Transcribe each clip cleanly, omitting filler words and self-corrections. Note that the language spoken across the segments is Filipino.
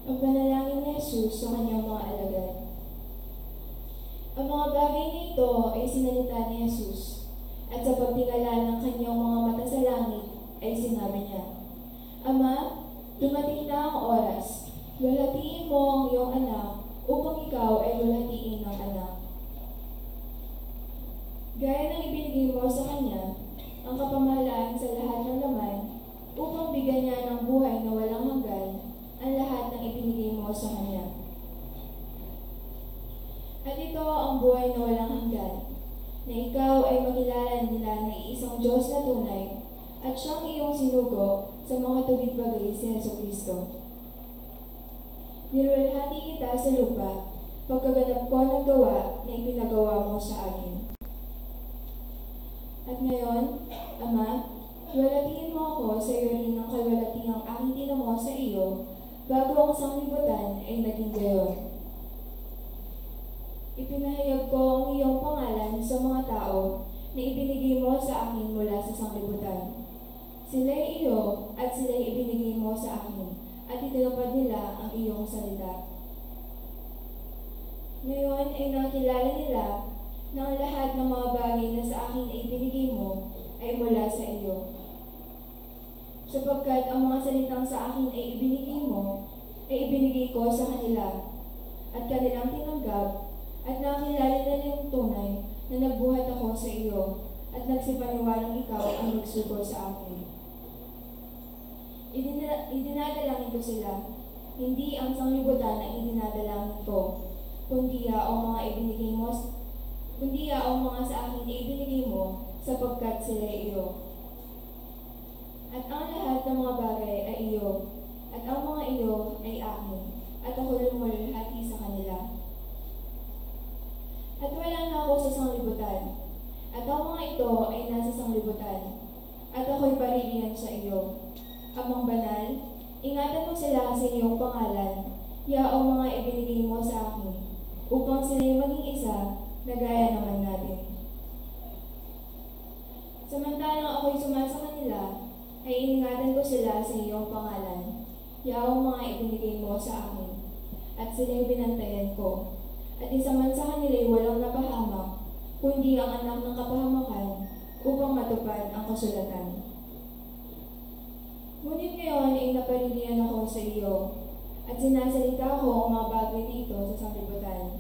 Ang panalangin ni Jesus sa kanyang mga alagad. Ang mga bagay na ito ay sinalita ni Jesus, at sa pagtingala ng kanyang mga mata sa langit ay sinabi niya, Ama, dumating na ang oras. Lulatiin mo ang iyong anak upang ikaw ay lulatiin ng anak. Gaya ng ibinigay mo sa kanya ang kapamahalaan sa lahat ng laman upang bigyan niya ng buhay na walang hanggan ang lahat ng ibinigay mo sa kanya. At ito ang buhay na walang hanggan, na ikaw ay makilala nila na iisang Diyos na tunay at siyang iyong sinugo sa mga tubig bagay si Jesucristo. Nilulhati kita sa lupa pagkaganap ko ng gawa na ipinagawa mo sa akin. At ngayon, Ama, walatiin mo ako sa iyo rin ng kalwalatiang aking tinamo sa iyo bago ang sanglibutan ay naging gayon. Ipinahayag ko ang iyong pangalan sa mga tao na ibinigay mo sa akin mula sa sanglibutan. Sila'y iyo at sila'y ibinigay mo sa akin at itinupad nila ang iyong salita. Ngayon ay nakilala nila na ang lahat ng mga bagay na sa akin ay ibinigay mo ay mula sa iyo. Sapagkat ang mga salitang sa akin ay ibinigay mo, ay ibinigay ko sa kanila, at kanilang tinanggap at nakilala nila yung tunay na nagbuhat ako sa iyo at nagsipaniwalang ikaw ang nagsugo sa akin. Idinadalangin ko sila, hindi ang sanglibutan ang idinadalangin ko, kundi ang mga ibinigay mo, kundi ang mga sa akin ay ibinigay mo sapagkat sila ay iyo. At ang lahat ng mga bagay ay iyo, at ang mga iyo ay akin, at ako lumulhati sa kanila. At wala na ako sa sanglibutan, at ang mga ito ay nasa sanglibutan, at ako'y paririyan sa iyo. Amang banal, ingatan mo sila sa iyong pangalan, yaong mga ibinigay mo sa akin, upang sila'y maging isa na gaya naman natin. Samantalang ako'y sumasa kanila, ay iningatan ko sila sa iyong pangalan, yaong mga ibinigay mo sa akin, at sila'y binantayan ko, at isa man sa kanila'y walang napahamak, kundi ang anak ng kapahamakan, upang matupad ang kasulatan. Ngunit ngayon ay napaririyan ako sa iyo, at sinasalita ko ang mga bagay dito sa sanglibutan,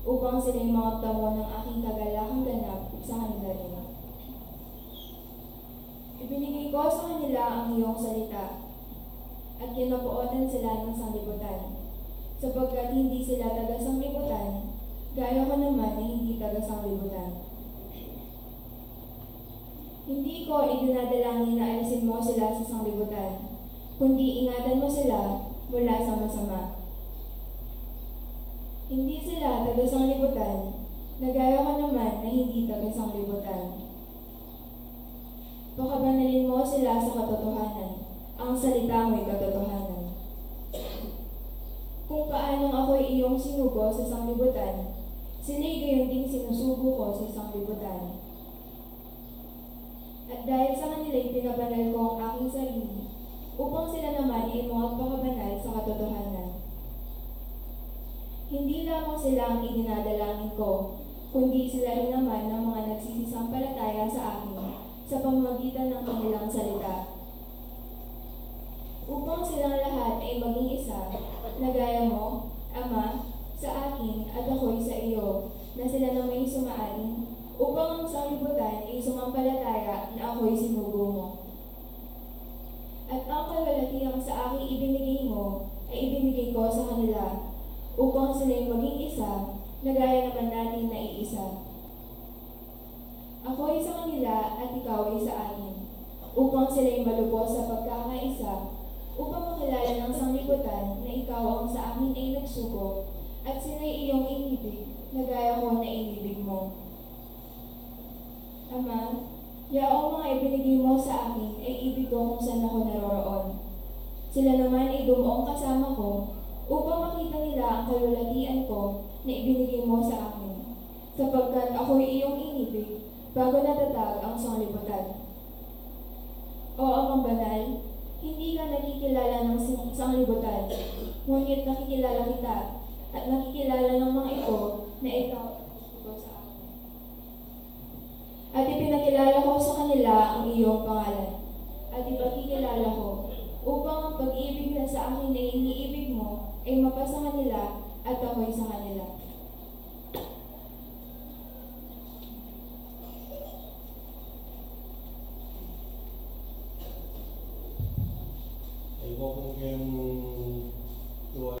upang sila'y makaptamo ng aking kagalakang ganap sa kanila rin. Ibinigay ko sa kanila ang iyong salita, at kinapuotan sila ng sanglibutan, sapagkat hindi sila taga-sanglibutan, gaya ko naman na hindi taga-sanglibutan. Hindi ko idinadalangin na alisin mo sila sa sanglibutan, kundi ingatan mo sila mula sa masama. Hindi sila taga-sanglibutan, na gaya ko naman na hindi taga-sanglibutan. Pakabanalin mo sila sa katotohanan, ang salita mo'y katotohanan. Kung paanong ako'y iyong sinugo sa sanglibutan, sila'y gayon ding sinusugo ko sa sanglibutan. At dahil sa kanila'y pinabanal ko ang aking sarili, upang sila naman ay magpakabanal sa katotohanan. Hindi lamang sila ang idinadalangin ko, kundi sila rin naman ng mga nagsisisampalataya sa akin sa pamamagitan ng kanilang salita. Upang silang lahat ay maging isa, na gaya mo, Ama, sa akin at ako'y sa iyo, na sila na may sumaaling, upang ang sanglibutan ay sumampalataya na ako'y sinugo mo. At ang kalwalatiang sa aking ibinigay mo ay ibinigay ko sa kanila, upang sila'y maging isa, na gaya naman natin na iisa. Ako ay sa kanila at ikaw ay sa akin, upang sila'y malubos sa pagkakaisa, upang makilala ng sanglibutan na ikaw ang sa akin ay nagsugo, at sila'y iyong inibig, na gaya ko na inibig mo. Ama, yaong mga ibinigay mo sa akin ay ibig ko kung saan ako naroroon. Sila naman ay dumuong kasama ko, upang makita nila ang kalulatian ko na ibinigay mo sa akin, sapagkat ako'y iyong inibig bago natatag ang sanglibutan. O Amang Banal, hindi ka nakikilala ng sanglibutan, ngunit nakikilala kita at nakikilala ng mga ito na ikaw ay sa akin. At ipinakilala ko sa kanila ang iyong pangalan, at ipakikilala ko, upang ang pag-ibig na sa akin na iniibig mo ay mapasa kanila at ako'y sa kanila. Ay ko kung yung tuwa.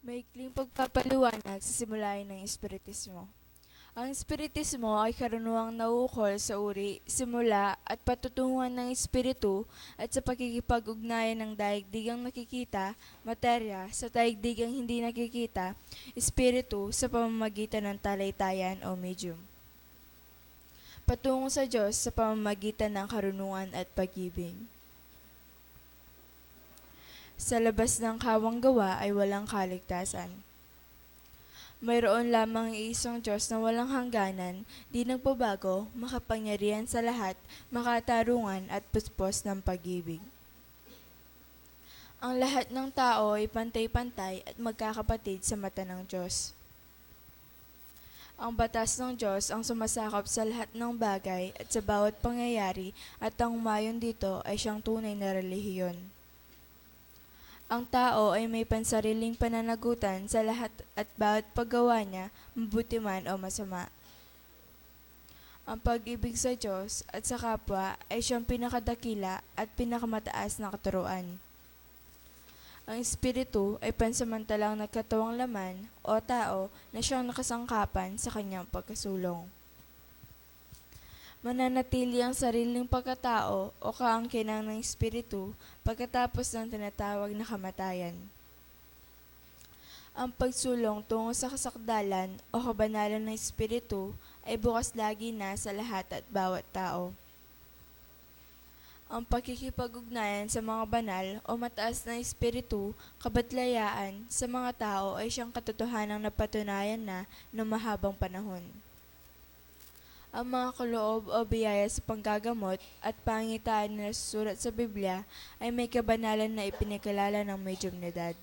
Maikling pagpapaliwanag sa simulain ng Espiritismo. Ang Espiritismo ay karunungang nauukol sa uri, simula at patutunguhan ng Espiritu at sa pakikipag-ugnayan ng daigdigang nakikita, materya, sa daigdigang hindi nakikita, Espiritu sa pamamagitan ng talaytayan o medium. Patungo sa Diyos sa pamamagitan ng karunungan at pag-ibig. Sa labas ng kawang gawa ay walang kaligtasan. Mayroon lamang iisang Diyos na walang hangganan, di nagbabago, makapangyarihan sa lahat, makatarungan at puspos ng pag-ibig. Ang lahat ng tao ay pantay-pantay at magkakapatid sa mata ng Diyos. Ang batas ng Diyos ang sumasakop sa lahat ng bagay at sa bawat pangyayari at ang umayon dito ay siyang tunay na relihiyon. Ang tao ay may pansariling pananagutan sa lahat at bawat paggawa niya, mabuti man o masama. Ang pag-ibig sa Diyos at sa kapwa ay siyang pinakadakila at pinakamataas na katuruan. Ang Espiritu ay pansamantalang nagkatawang laman o tao na siyang nakasangkapan sa kanyang pagkasulong. Mananatili ang sariling pagkatao o kaangkinang ng Espiritu pagkatapos ng tinatawag na kamatayan. Ang pagsulong tungo sa kasakdalan o kabanalan ng Espiritu ay bukas lagi na sa lahat at bawat tao. Ang pakikipag-ugnayan sa mga banal o mataas na Espiritu, kabatlayaan sa mga tao ay siyang katotohanang napatunayan na noong mahabang panahon. Ang mga kaloob o biyaya sa panggagamot at pangitaan na nasusulat sa Biblia ay may kabanalan na ipinakilala ng medyumnidad.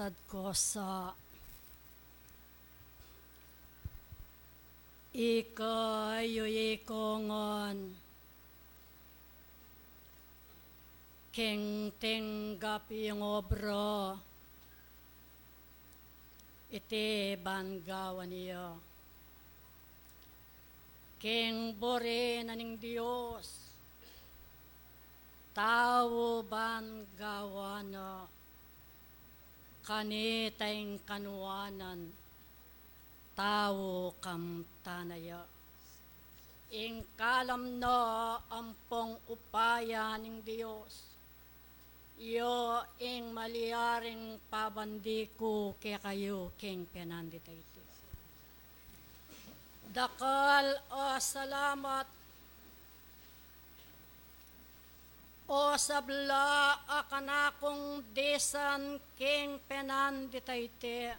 sad ko sa ikayoyikongon king tinggap yung obro iti bangawan niyo king bore naning Diyos tao bangawan kanitayng kanuanan tao kam tanaya ing kalam na ampong upaya ng Diyos yo ing maliaring pabandiko ke kayo king penandita iti dakal o salamat o sabla akanakong desan king penandita iti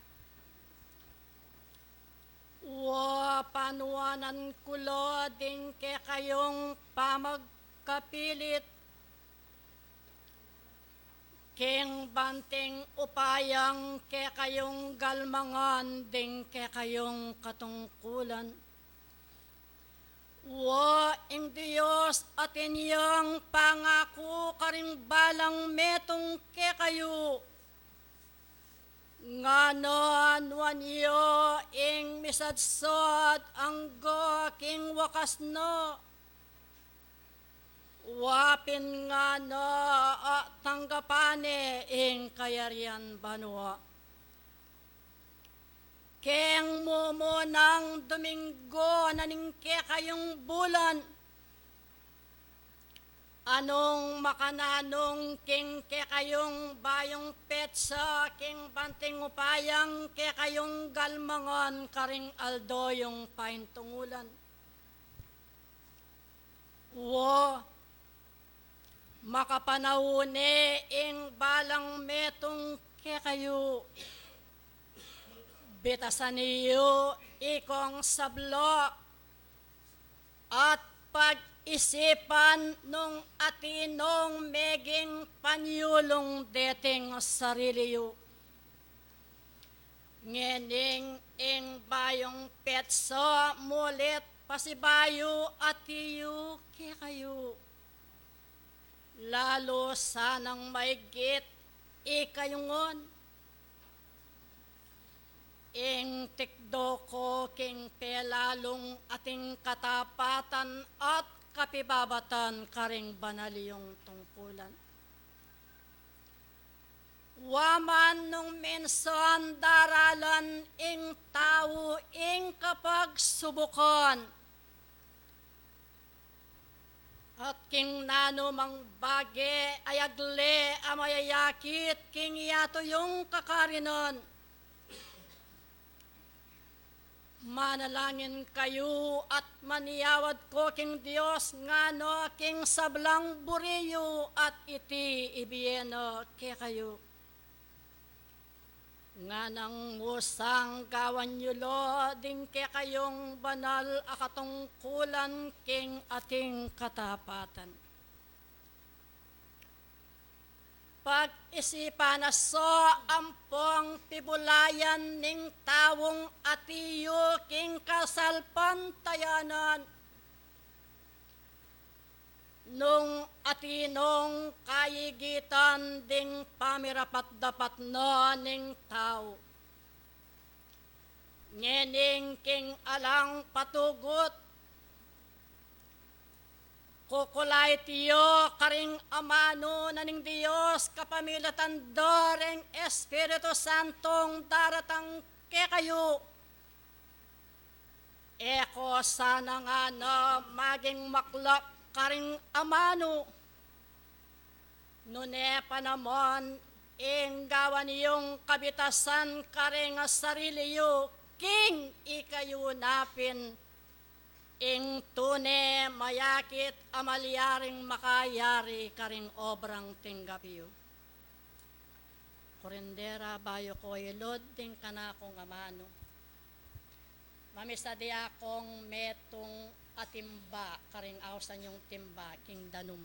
wa panuanan kulo din ke kayong pamagkapilit king banting upayang ke kayong galmangan din ke kayong katungkulan wa ing Diyos at inyong pangako karing balang metong ke kayo nganon wanyo ing misadsod anggo king wakas no wapin nga no tanggapane ing kayarian banwa keng mumunang Domingo naningke kayong bulan anong makananong king ke kayong bayong petsa king banting upayang ke kayong galmangon karing aldo yung paintungulan wo makapanawune ing balang metong ke kayo bitasan niyo ikong sablo at pag-isipan nung atinong meging panyulong dating sarili yu. Ngening ing bayong petso mulit pasibayo at iyo ke kayo. Lalo sanang maigit ikayungon. Ing tikdo ko king pelalong ating katapatan at kapibabatan karing banaliyong tungkulan. Waman nung minsan daralan ing tao ing kapag subukan at king nano mang bage ayagle amayayakit king yato yung kakarinon. Manalangin kayo at maniyawad ko king Diyos nga no king sablang buriyo at iti ibiyeno ke kayo. Nga nang musang gawan yulo din ke kayong banal akatungkulan king ating katapatan. Pag-isipan na so ampong pibulayan ning tawong atiyo king kasalpantayanan. Nung atinong kayigitan ding pamirapat-dapat na ning tao. Ngening king alang patugot kukulay tiyo karing amano naning Diyos kapamilatan doreng Espiritu Santong daratang ke kayo. Eko sana nga na maging maklap karing amano. Nune pa naman ing gawan niyong kabitasan karing sarili yu king ikayo napin. Ing tune mayakit amalyaring makayari karing obrang tinggapiyo. Korendera bayo ko ilod ting kanakong amano. Mamisadi akong metong atimba karing awsan yung timba king danum.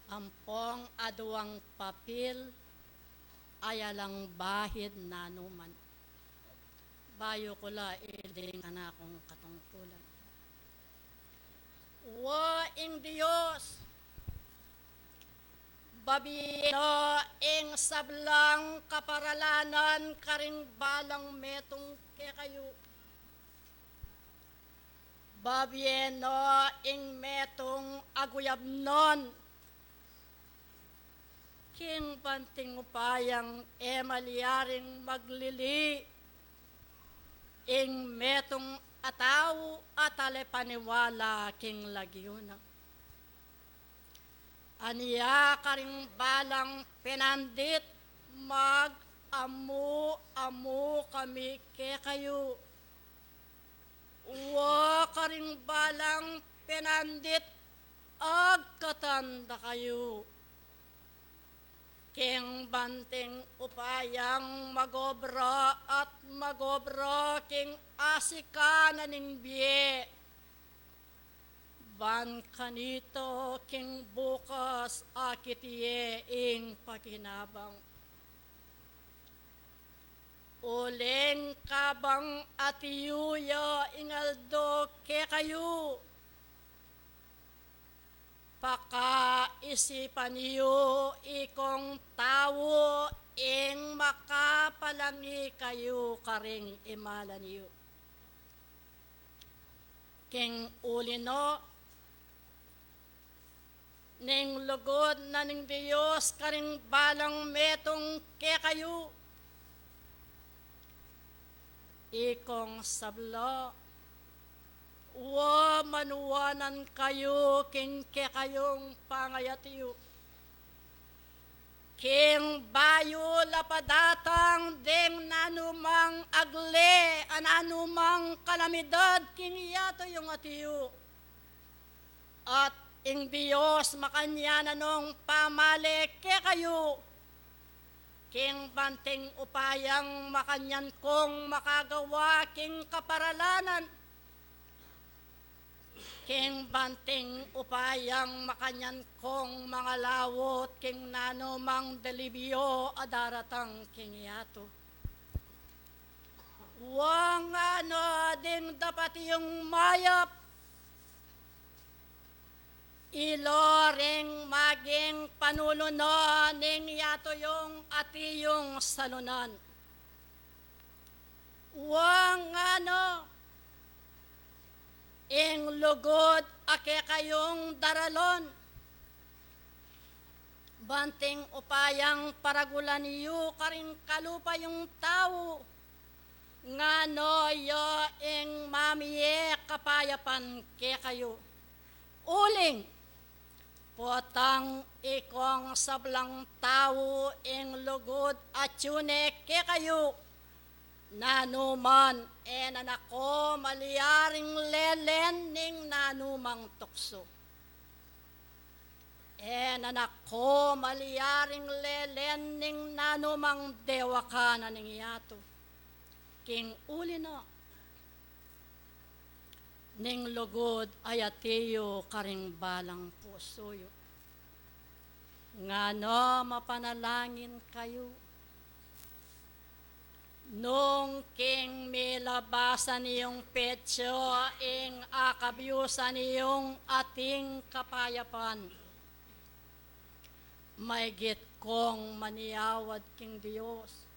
Ampong aduang papil ayalang bahid na numan. Bayo ko la iling anakong katungkulan. Waing Diyos, babino ing sablang kaparalanan karing balang metong ke kayo. Babieno ing metong aguyabnon king banting upayang emaliaring maglili ing metong ataw at alepaniwala king lagyuna. Aniya karing balang pinandit mag-amu-amu kami ke kayo. Wa karing balang pinandit agkatanda kayo. King banting upayang magobra at magobra king asika na ning biye. Ban kanito king bukas akitiye ing paginabang. Uleng kabang atiyuya ingaldo ke kayo. Pakaisipan niyo ikong tao ing makapalangi kayo karing imala niyo. King ulino ning lugod na ning Diyos karing balang metong ke kayo. Ikong sabla wa manuwanan kayo king ke kayong pangayatiyo. King bayo lapadatang deng nanumang agle ananumang kalamidad king yato yung atiyo. At ing Diyos makanya nanong pamali ke kayo. King banting upayang makanyan kong makagawa king kaparalanan. King banting upayang makanyan kong mga lawot king nanumang delibyo adaratang king yato. Wang ano ding dapat yung mayap iloring maging panulunan ning yato yung ati yung salunan. Wang ano ing lugod ake kayong daralon. Banting upayang paragulan niyo karing kalupa yung tao. Ngano yo ing mamiye kapayapan ke kayo. Uling potang ikong sablang tao ing lugod at yune ke kayo. Nanuman nanako maliaring lelen ning nanumang tukso. Nanako maliaring lelen ning nanumang dewaka na ning yato. King uli na ning lugod ayatiyo karing balang pusoyo. Ngano mapanalangin kayo. Nung king milabasan niyong petso ing akabyusan niyong ating kapayapan. Maygit kong maniyawad king Diyos.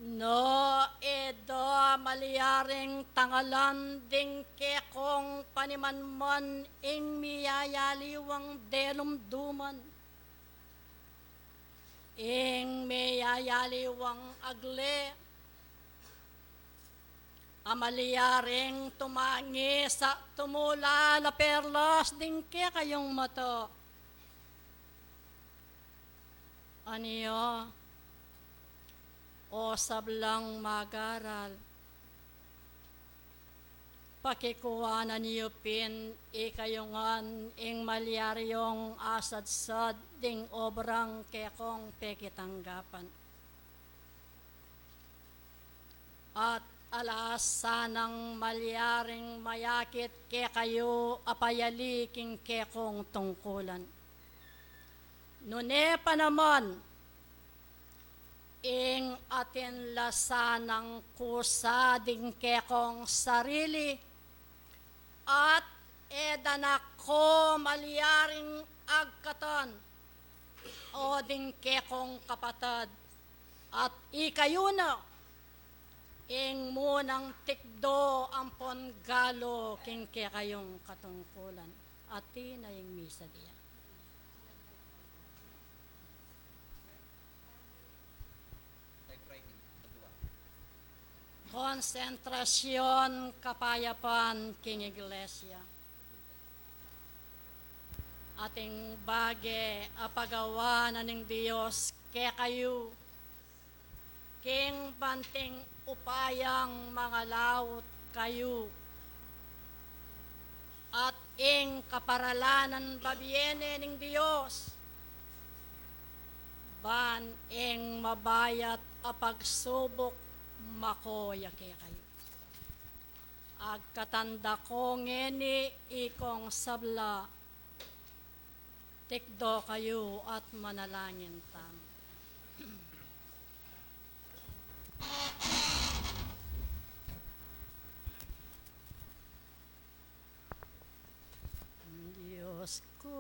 No edo maliaring tangalan ding ke kong panimanman ing miyayaliwang delumduman. Ing miyayaliwang agle amaliaring tumangi sa tumula la perlas ding ke kayong mata. Aniyo o sablang magaral pakikuwanan niyo pin ikayungan ing malyaryong asad-sad ding obrang kekong pekitanggapan. At alas sanang malyaring mayakit ke kayo apayali king kekong tungkulan. Nune pa naman atin lasanang kusa ding kekong sarili at edanak ko malyaring agkatan o ding kekong kapatad at ikayuna ing munang tikdo ampon galo king kekayong katungkulan at tinayong misa diya. Konsentrasyon kapayapaan king iglesia. Ating bage apagawa na ng Diyos kaya kayo king banting upayang mga laut kayo at ing kaparalanan babiene ng Diyos ban ing mabayat apagsubok makoya kaya kayo. Agkatanda ko ngeni ikong sabla, tikdo kayo at manalangin tam. Diyos ko,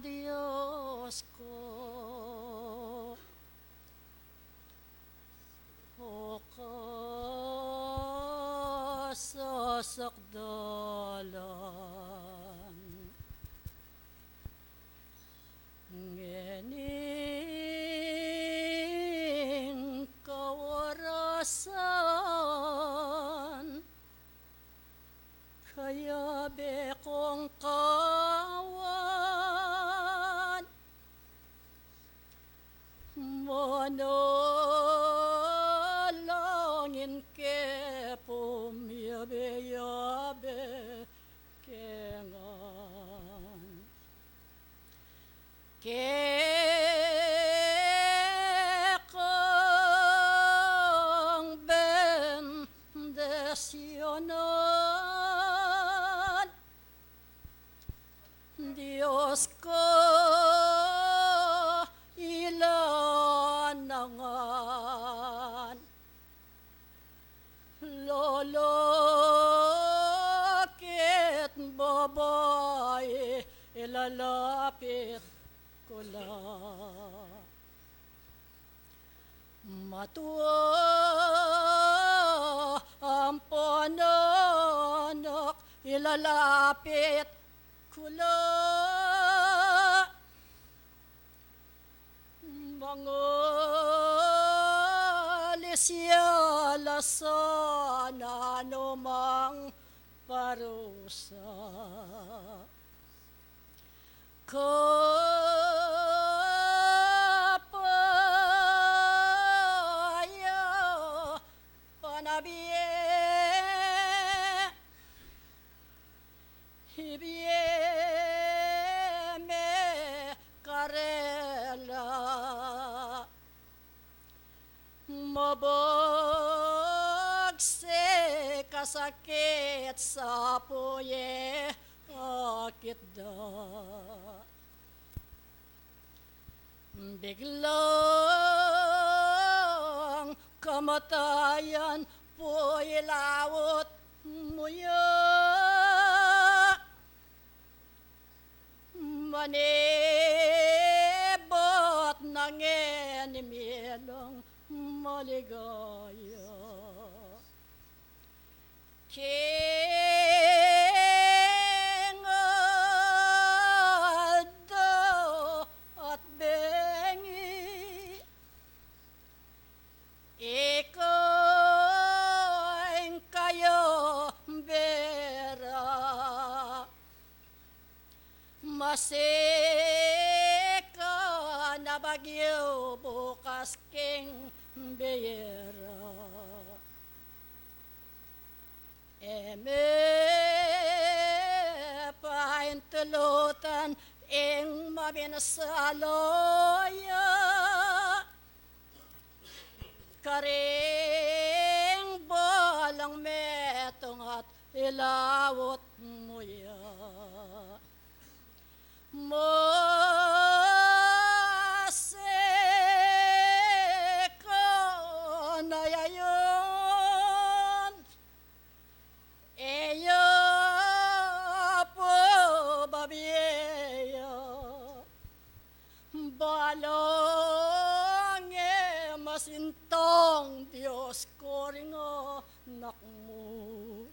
Diyos ko, o kasasakdalan, ngening kawarasan, kaya be kong kawan, manalangin ke pumiyabe-yabe kengan. Kekang bendesyonan, Diyos ko ilanangan, lolokit babae ilalapit ko lang. Matuwa ang pananak ilalapit ko lang. Mga lisyala sana anumang parusa. Kapaya panabie hibie me karela mabagse kasakit sa puye akit da. Biglang kamatayan po ilawot mo ya. Manibot ng enimilang maligaya. King Aldo at Bengi, ikaw kayo bera, masika na bagyo bukas king bera. Eme paintulutan ing mabinasaloya, karing balang metong at ilawot mo ya. Mose Balang masintong Diyos ko rin anak mo.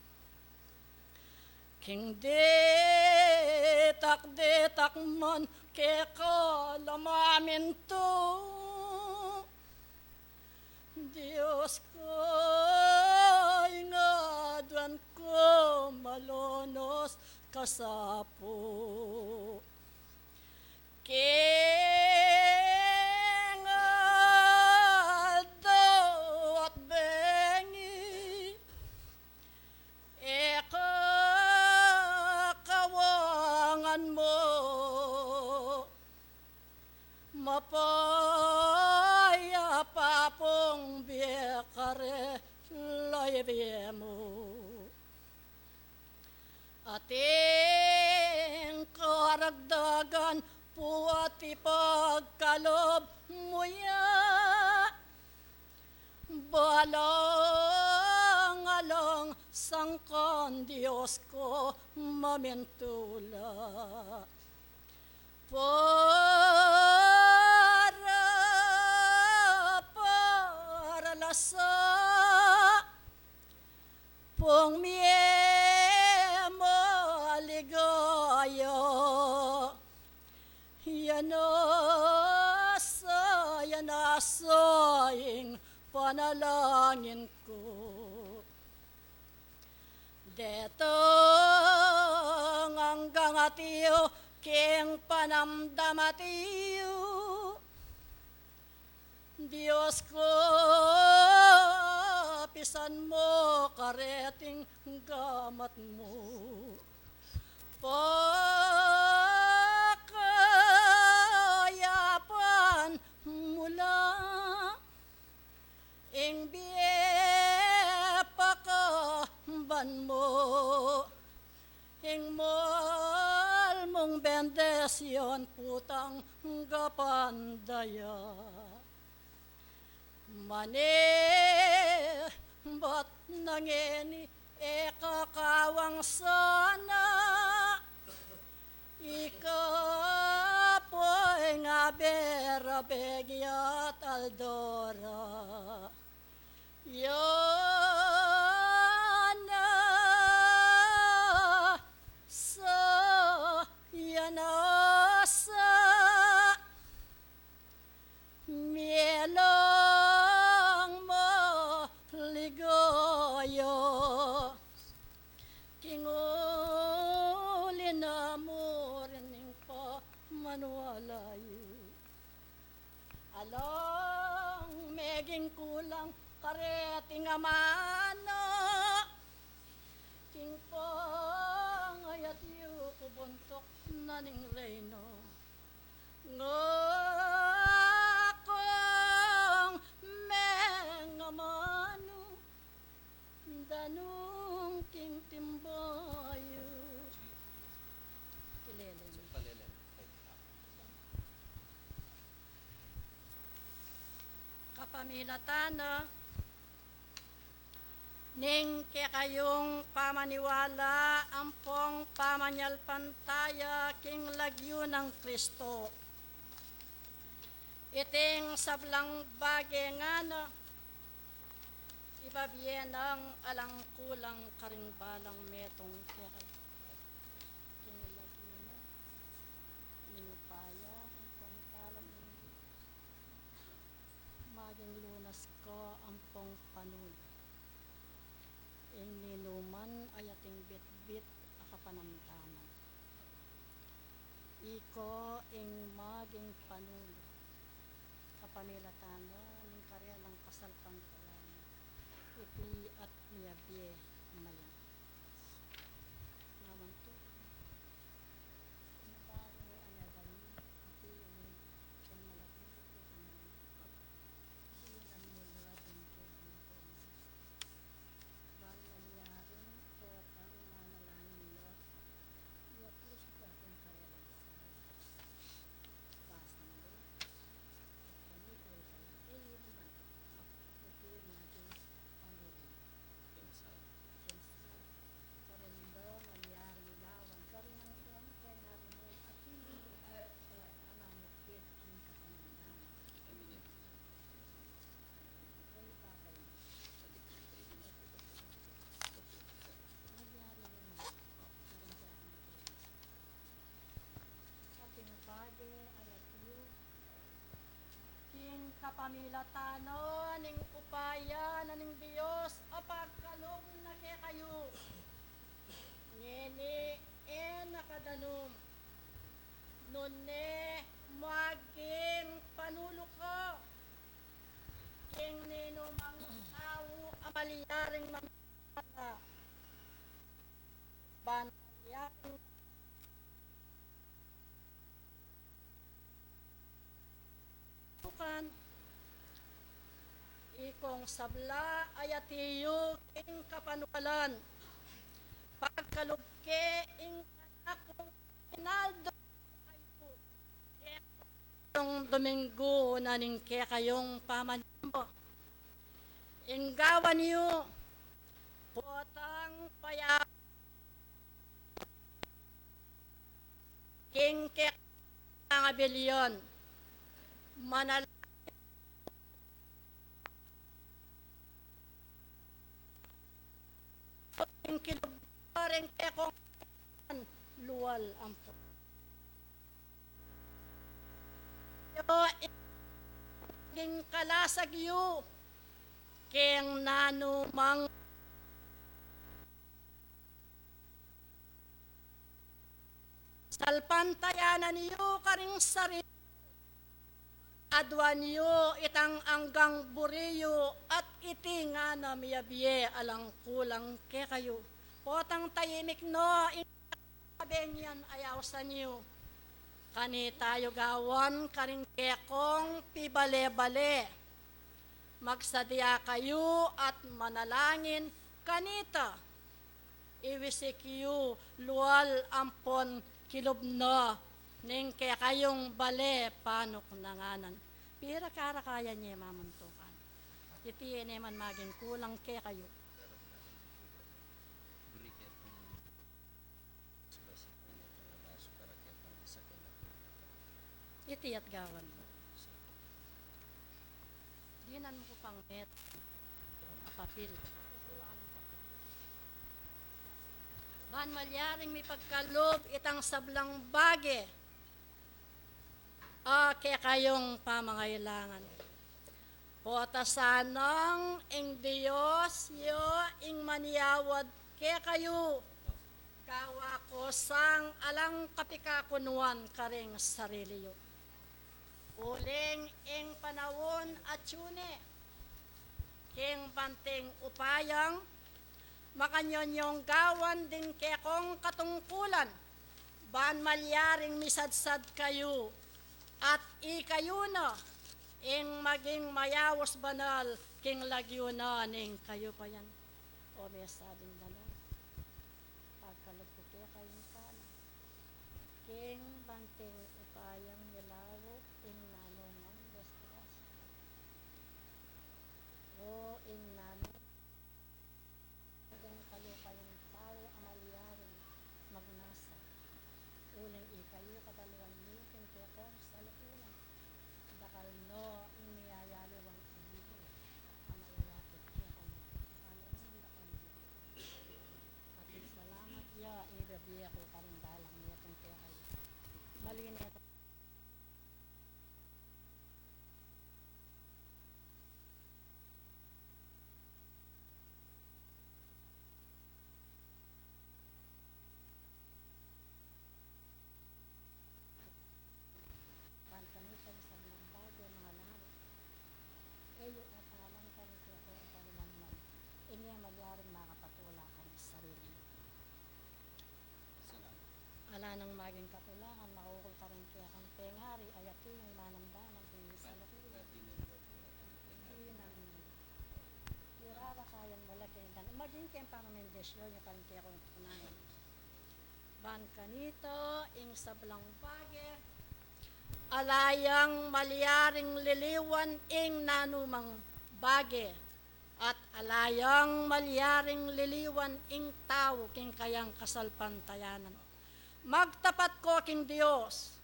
King detak man ke kalamamin to. Diyos ko ingaduan ko malonos kasapo. King Aldo at Bengi kawangan mo mapaya pong biekare laybe mo ating karagdagan puat ipagkalob mo ya balang-alang sangkan Diyos ko mamintula para lasa pong maligaya yanasaying panalangin ko. Detong hanggang atiyo king panamdamatiyo. Diyos ko, pisan mo kareting gamat mo. Pakayapan mula ing biepakamban mo. Ing mal mong bendesyon putang gapandaya. Mane ba't nangeni kakawang sana ikapoy nga berabegi at aldora yana sa mielang maligaya kinguli na mo rin pa manwalayo alang meging kulang kareting amana king pangayat yu kubuntok na ning reyno ngakong mengamano danung king timbayo kilelen kapamilatana ning kayong pamaniwala ampong pamanyalpantaya king lagyo ng Kristo. Iting sablang bagay nga na ibabiyen ang alang kulang karing balang metong kaya king lagyo na ningupaya ampong talam maging lunas ko ampong panul. Ing ninuman ayating bit-bit akapanamdaman. Iko ing maging panulo. Kapamilatano ning karya lang kasalpang kalan. Ipi at niyabye maya. Naman to. Nabaro anagan ipi yung malaki ito. Silang mula din ko. Bangalyarin kotang manalangin nila. Iapos ko akong karelang sa basang mo. At kami ay kayo naman. Ito yung natin pangurin. Kensay. kapamilatano ning upaya na ning Diyos apagkalog na kayo. Ngeni nakadanom. Nune maging panuluko. King nino mang tao amaliyaring mamata. Banyaring bukan ikong sabla ayatiyo ing kapanukalan pagkalugke ing kanakong inaldo kayo yung Domingo na ningke kayong pamanyo inggawan niyo potang paya king ke nga bilyon manal ing kilubareng kekong luwal ampo yo ing kalasag yu keng nanumang salpantayanan niyo karing sarili adwan niyo itang anggang buriyo at iti nga na miyabiye alang kulang ke kayo. Potang tayimik no, inabengyan ayaw sa niyo. Kani tayo gawan karing kekong pibale-bale. Magsadya kayo at manalangin kanita. Iwisik yu luwal ampon kilubno ning kaya kayong bale panok nanganan. Pira kara kaya niya mamuntukan. Iti naman maging kulang kaya kayo. Iti at gawan mo. Dinan mo ko pang net. Papil. Ban malyaring may pagkalob itang sablang bage. Kaya kayong pamangailangan. Potasanang ing Diyos yo ing maniyawad kaya kayo. Gawa ko sang alang kapikakunuan karing sarili yo. Uling ing panawon at yune. King banting upayang makanyonyong gawan din kekong katungkulan. Ban malyaring misadsad kayo. At ikayo na, ing maging mayawos banal, king lagyo na, ning kayo pa yan. O may sabing banal. Pagkalagputi kayong sana. King banting upayang nilawo, ing nanong bestras. O ing nanong, hanggang kalupa yung tao, amalyaring magnasa. Uling ikayo kadaluan niyo, king kekong sa lukulan. Dakal no, iniyayaliwang kabihin. Amayayapit niya kayo. Sana rin dakal niyo. At salamat ya, ibabiya ko karindalang niya kung kaya kayo. Malinit. Kanito sa mga bago, mga laro. Eyo at alang ka rin kaya kung palimanman. Inge magyaring makapatula ka ng sarili. Ala nang maging katulangan, makukul ka rin kaya kang pengari, ayati yung manamdaman, din sa lukulan. Iyon ang irara kayan wala kayo. Maging kayong paramendesyon, yung karin kaya kung tunanan. Ban kanito, ing sablang bage, alayang malyaring liliwan ing nanumang bage at alayang malyaring liliwan ing tao king kayang kasalpantayanan. Magtapat ko king Diyos.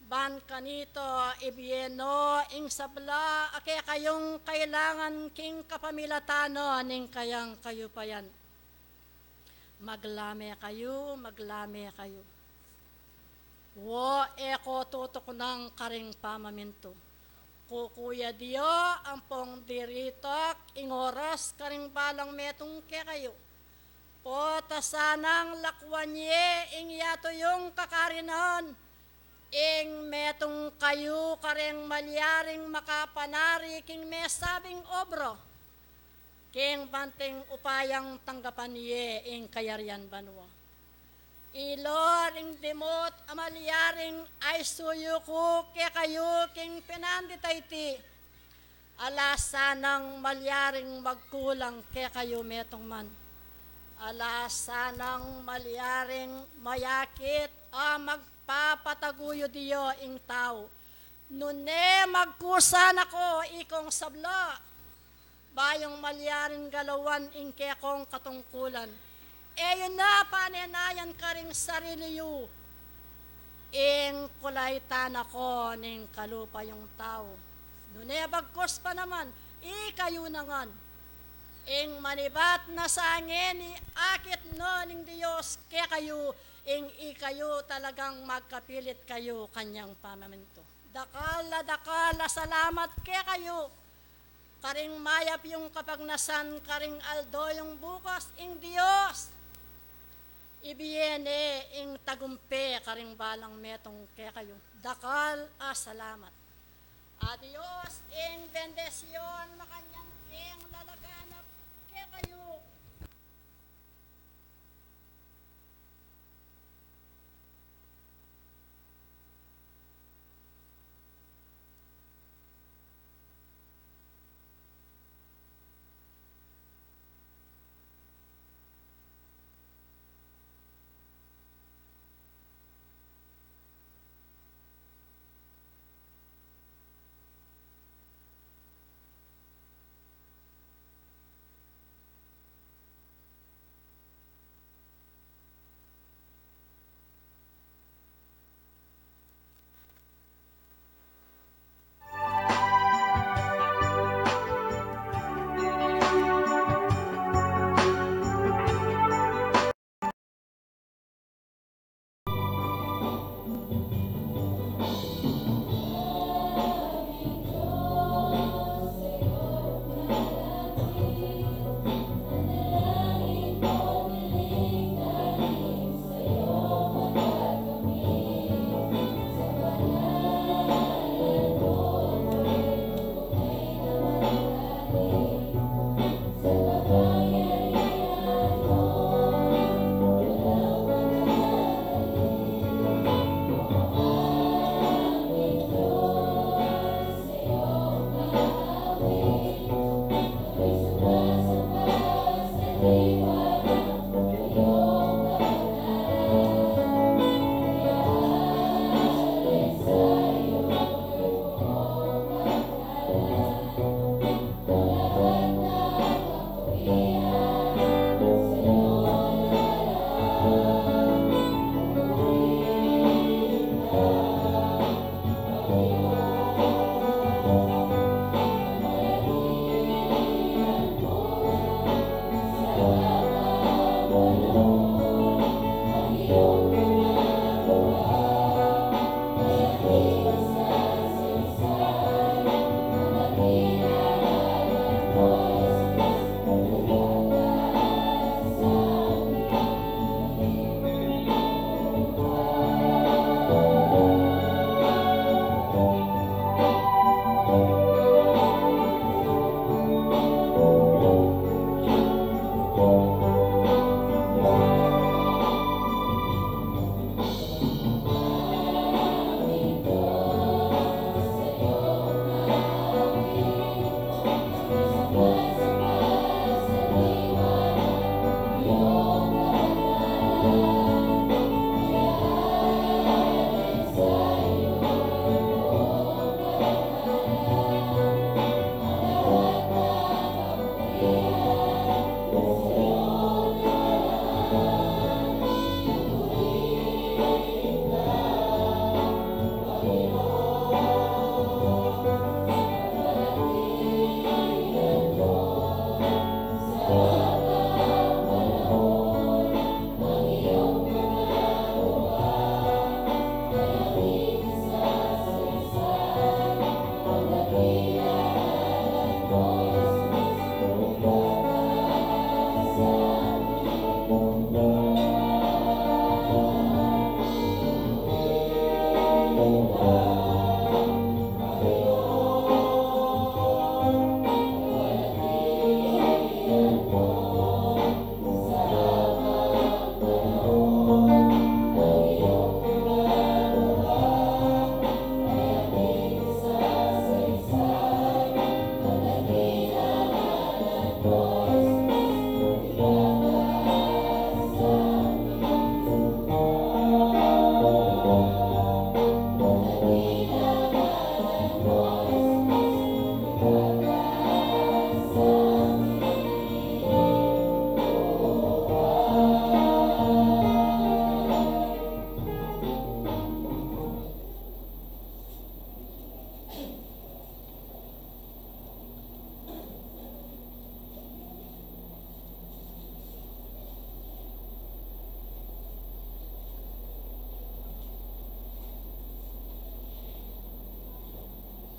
Ban kanito ibieno ing sabla ake kayong kailangan king kapamilatano ning kayang kayo pa yan. Maglame kayo, maglame kayo. Wo eko tutok ng karing pamaminto. kukuya Dio, ampong diritok, ingoras, karing balang metong ke kayo. Pota sanang lakwanye, ing yato yung kakarinan, ing metong kayo kareng malyaring makapanari, king mesabing obro, king banting upayang tanggapan ye, ing kayarian banwa. Ilor ing dimot amalyaring ay suyo ko ke kayo king pinanditayti. Alasanang malyaring magkulang ke kayo metong man. Alasanang malyaring mayakit magpapataguyo diyo ing tao. Nune magkusan ako ikong sabla. Bayong malyaring galawan ing kekong katungkulan. Yun na panenayan ka ring sarili yu. Ing kulaitan ako ning kalupa yung tao. Nune bagkos pa naman, ikayo nangan. Ing manibat na sangin, akit no ning Diyos ke kayo, ing ikayo talagang magkapilit kayo kanyang pamaminto. Dakala salamat ke kayo. Karing mayap yung kapagnasan, karing aldo yung bukas, ing Diyos. Ibiyene ing tagumpe karing balang metong ke kayo. Dakal salamat. Adios ing bendesyon makanyang ing lalaganap ke kayo.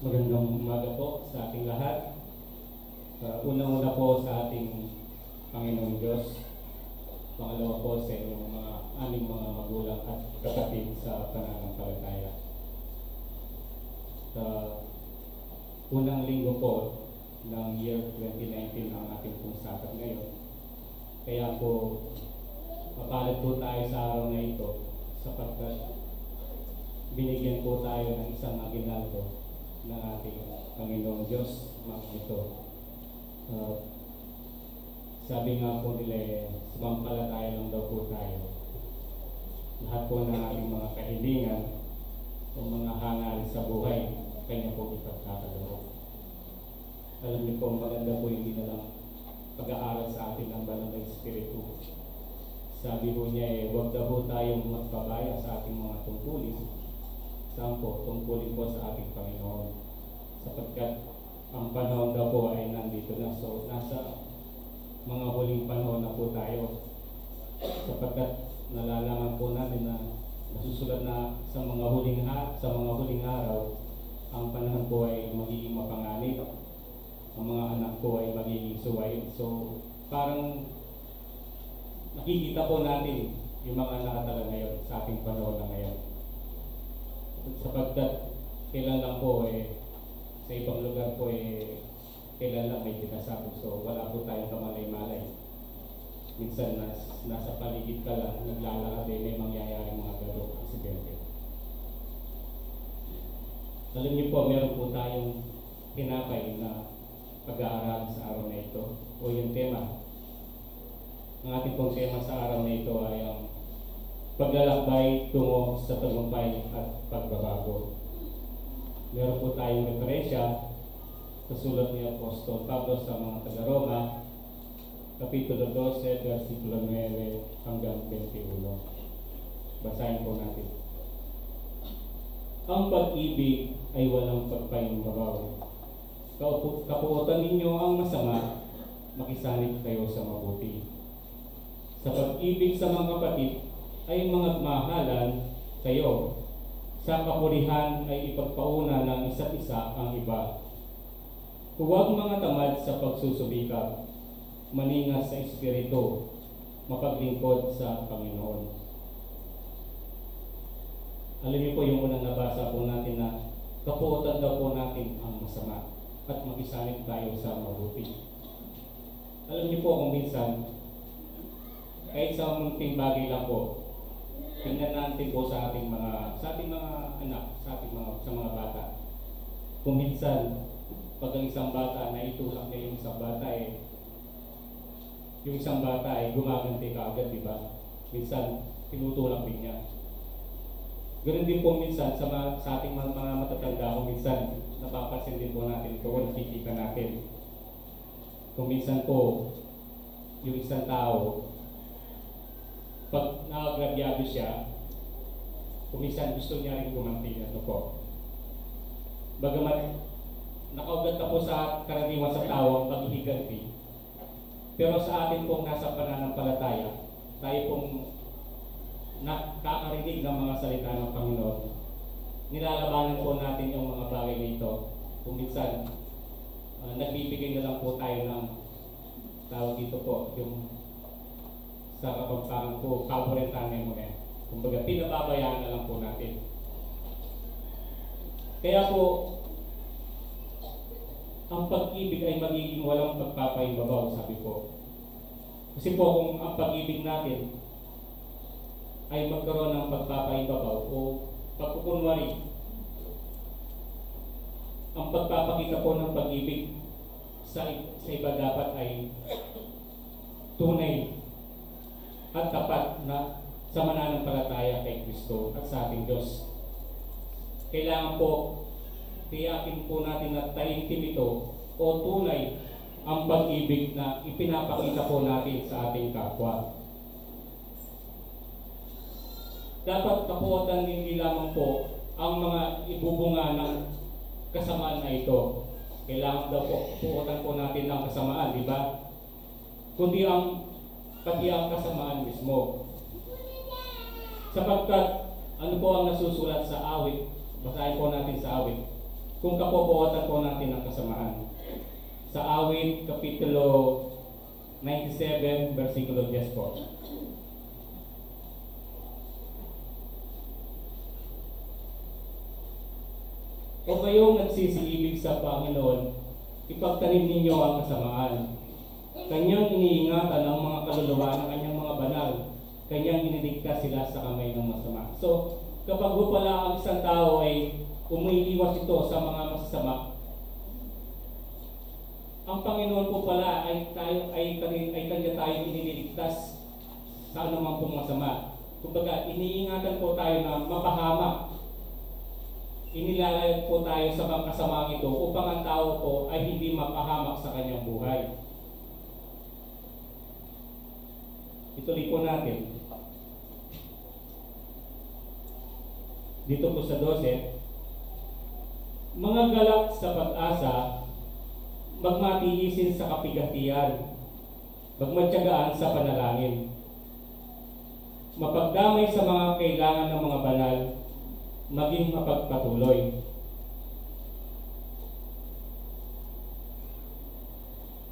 Magandang umaga po sa ating lahat. Unang-una po sa ating Panginoong Diyos. Pangalawa po sa inyong aming mga magulang at kapatid sa pananampalataya. Sa unang linggo po ng year 2019 ang ating pong sapat ngayon. Kaya po, mapalad po tayo sa araw na ito sapagkat binigyan po tayo ng isang aginaldo ng ating Panginoong Diyos mga ito. Sabi nga po nila, sumampalataya lang daw po tayo. Lahat po ng ating mga kahilingan o mga hangal sa buhay, kanya po ipagkakalaw. Alam niyo po, maganda po hindi na lang pag-aaral sa atin ng banal na Espiritu. Sabi po niya, huwag na po tayong magpabaya sa ating mga tungkulin. Saan po? Tungkulin po sa ating Panginoon. Sapagkat ang panahon daw po ay nandito na. So, nasa mga huling panahon na po tayo. Sapagkat nalalaman po natin na nasusulat na sa mga huling araw, ang panahon po ay magiging mapanganib. Ang mga anak po ay magiging suwaid. So, parang nakikita po natin yung mga nakatala ngayon sa ating panahon na ngayon. Sapagkat kailan lang po sa ibang lugar po kailan lang may pinasabi. So wala po tayong kamalay-malay. Minsan nasa paligid ka lang, naglalakad may mangyayaring mga gano'ng aksidente. Alam niyo po, meron po tayong tinapay na pag-aaral sa araw na ito o yung tema. Ang ating pong tema sa araw na ito ay ang paglalakbay tungo sa tagumpay at pagbabago. Meron po tayong referensya sa sulat ni Apostol Pablo sa mga taga-Roma, Kapitulo 12, versikulo 9 hanggang 21. Basahin po natin. Ang pag-ibig ay walang pagpaimbabaw. Kapuotan ninyo ang masama, makisanib kayo sa mabuti. Sa pag-ibig sa mga kapatid, ay mga mahalan kayo. Sa kapulihan ay ipagpauna ng isa't isa ang iba. Huwag mga tamad sa pagsusubikap, maningas sa espiritu, mapaglingkod sa Panginoon. Alam niyo po yung unang nabasa po natin na kapuotan daw po natin ang masama at makisanib tayo sa mabuti. Alam niyo po kung minsan, kahit sa munting bagay lang po, tingnan natin po sa ating mga anak, sa mga bata. Kung minsan, pag ang isang bata na itulak niya yung isang bata yung isang bata ay gumaganti ka agad, di ba? Minsan, tinutulak din niya. Ganun din po minsan sa ating mga matatanda, kung minsan napapansin din po natin ito, nakikita natin. Kung minsan po, yung isang tao, pag nakagrabyado siya, kuminsan gusto niya rin gumanti. Bagamat nakaugat na po sa karaniwan sa tao ang paghihiganti, pero sa atin pong nasa pananampalataya, tayo pong nakakarinig ng mga salita ng Panginoon, nilalabanan po natin yung mga bagay nito. Kung minsan, nagbibigay na lang po tayo ng tawag dito po, yung sa Kapampangan po, kaburentanin mo kumbaga, pinababayaan na lang po natin. Kaya po, ang pag-ibig ay magiging walang pagpapaimbabaw, sabi po. Kasi po, kung ang pag-ibig natin ay magkaroon ng pagpapaimbabaw o pagkukunwari, ang pagpapakita po ng pag-ibig sa iba dapat ay tunay at tapat na sa mananampalataya kay Kristo at sa ating Diyos. Kailangan po tiyakin po natin na taimtim ito o tunay ang pag-ibig na ipinapakita po natin sa ating kapwa. Dapat kapuotan hindi lamang po ang mga ibubunga ng kasamaan na ito. Kailangan daw po kapuotan po natin ng kasamaan, di ba? Kundi pati ang kasamaan mismo. Sapagkat ano po ang nasusulat sa awit? Basahin po natin sa awit. kung kapopotan po natin ang kasamaan. Sa Awit, Kapitulo 97, versikulo 10 po. O kayong nagsisiibig sa Panginoon, ipagtanim ninyo ang kasamaan. Kanyang iniingatan ang mga kaluluwa ng kanyang mga banal. Kanyang iniligtas sila sa kamay ng masama. So, kapag po pala ang isang tao ay umiiwas ito sa mga masasama, ang Panginoon po pala ay kanya tayo iniligtas sa anumang pong masama. Kumbaga, iniingatan po tayo na mapahamak. Inilalayag po tayo sa mga kasamang ito upang ang tao po ay hindi mapahamak sa kanyang buhay. Ituloy po natin. Dito po sa 12, mga galak sa pag-asa, magmatiisin sa kapigatian, magmatyagaan sa panalangin, mapagdamay sa mga kailangan ng mga banal, maging mapagpatuloy.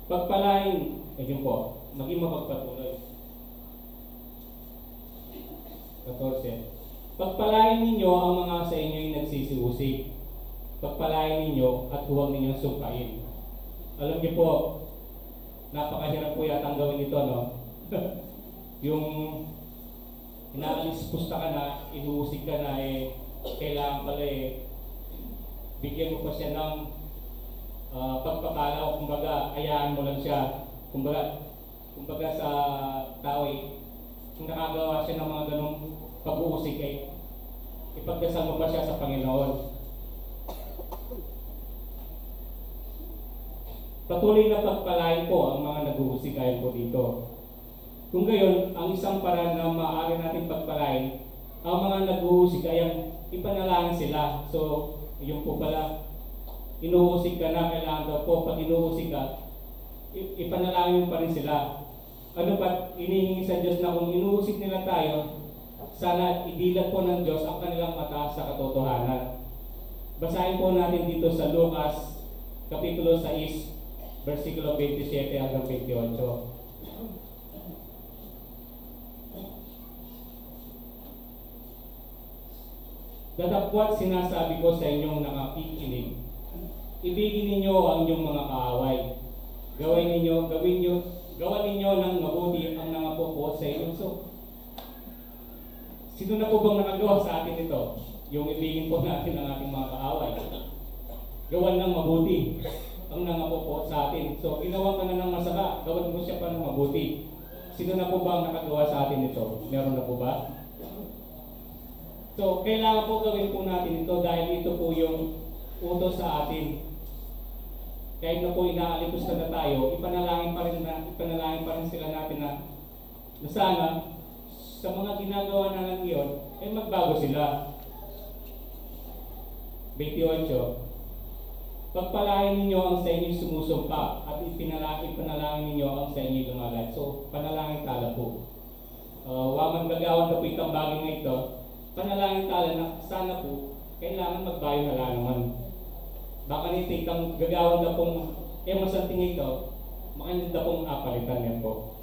Pagpalain, ayun po, maging mapagpatuloy. 14. Pagpalain ninyo ang mga sa inyo'y nagsisiusig. Pagpalain ninyo at huwag ninyong sumpain. Alam niyo po, napakahirap po yata ang gawin ito, no? Yung inaalis pusta ka na, inuusig ka na, kailangan pala bigyan mo pa siya ng pagpapala o kumbaga, ayaan mo lang siya. Kumbaga sa tao kung nakagawa siya ng mga ganong pag-uusig ipagdasal mo pa siya sa Panginoon. Patuloy na pagpalain po ang mga nag-uusig ayon po dito. Kung gayon, ang isang paraan na maaari natin pagpalain, ang mga nag-uusig ay ang ipanalangin sila. So, yun po pala, inuusig ka na, kailangan daw po, pag inuusig ka, ipanalangin mo pa rin sila. Ano ba, inihingi sa Diyos na kung inuusig nila tayo, sana idilat po ng Diyos ang kanilang mata sa katotohanan. Basahin po natin dito sa Lucas, Kapitulo 6, versikulo 27 hanggang 28. Datapwat sinasabi ko sa inyong nakakikinig, ibigin ninyo ang inyong mga kaaway. Gawan ninyo ng mabuti ang nangapupo sa inyo. So, sino na po bang nakagawa sa atin ito? Yung ibigin po natin ang ating mga kaaway. Gawan ng mabuti ang nangapupo sa atin. So, ginawa ka na ng masama, gawan mo siya pa ng mabuti. Sino na po ba ang nakagawa sa atin ito? Meron na po ba? So, kailangan po gawin po natin ito dahil ito po yung utos sa atin. Kahit na po inaalikos na tayo, ipanalangin pa rin sila natin na sana sa mga ginagawa na lang iyon, ay magbago sila. 28. Pagpalain ninyo ang sa inyong sumusumpa at ipanalangin ninyo ang sa inyong lumalat. So, panalangin tala po. Wamang gagawan na po itong bagay na ito, panalangin tala na sana po, kailangan magbayo na lang naman. Baka nito itong gagawan na pong masanting ito, makanid na pong apalitan yan po.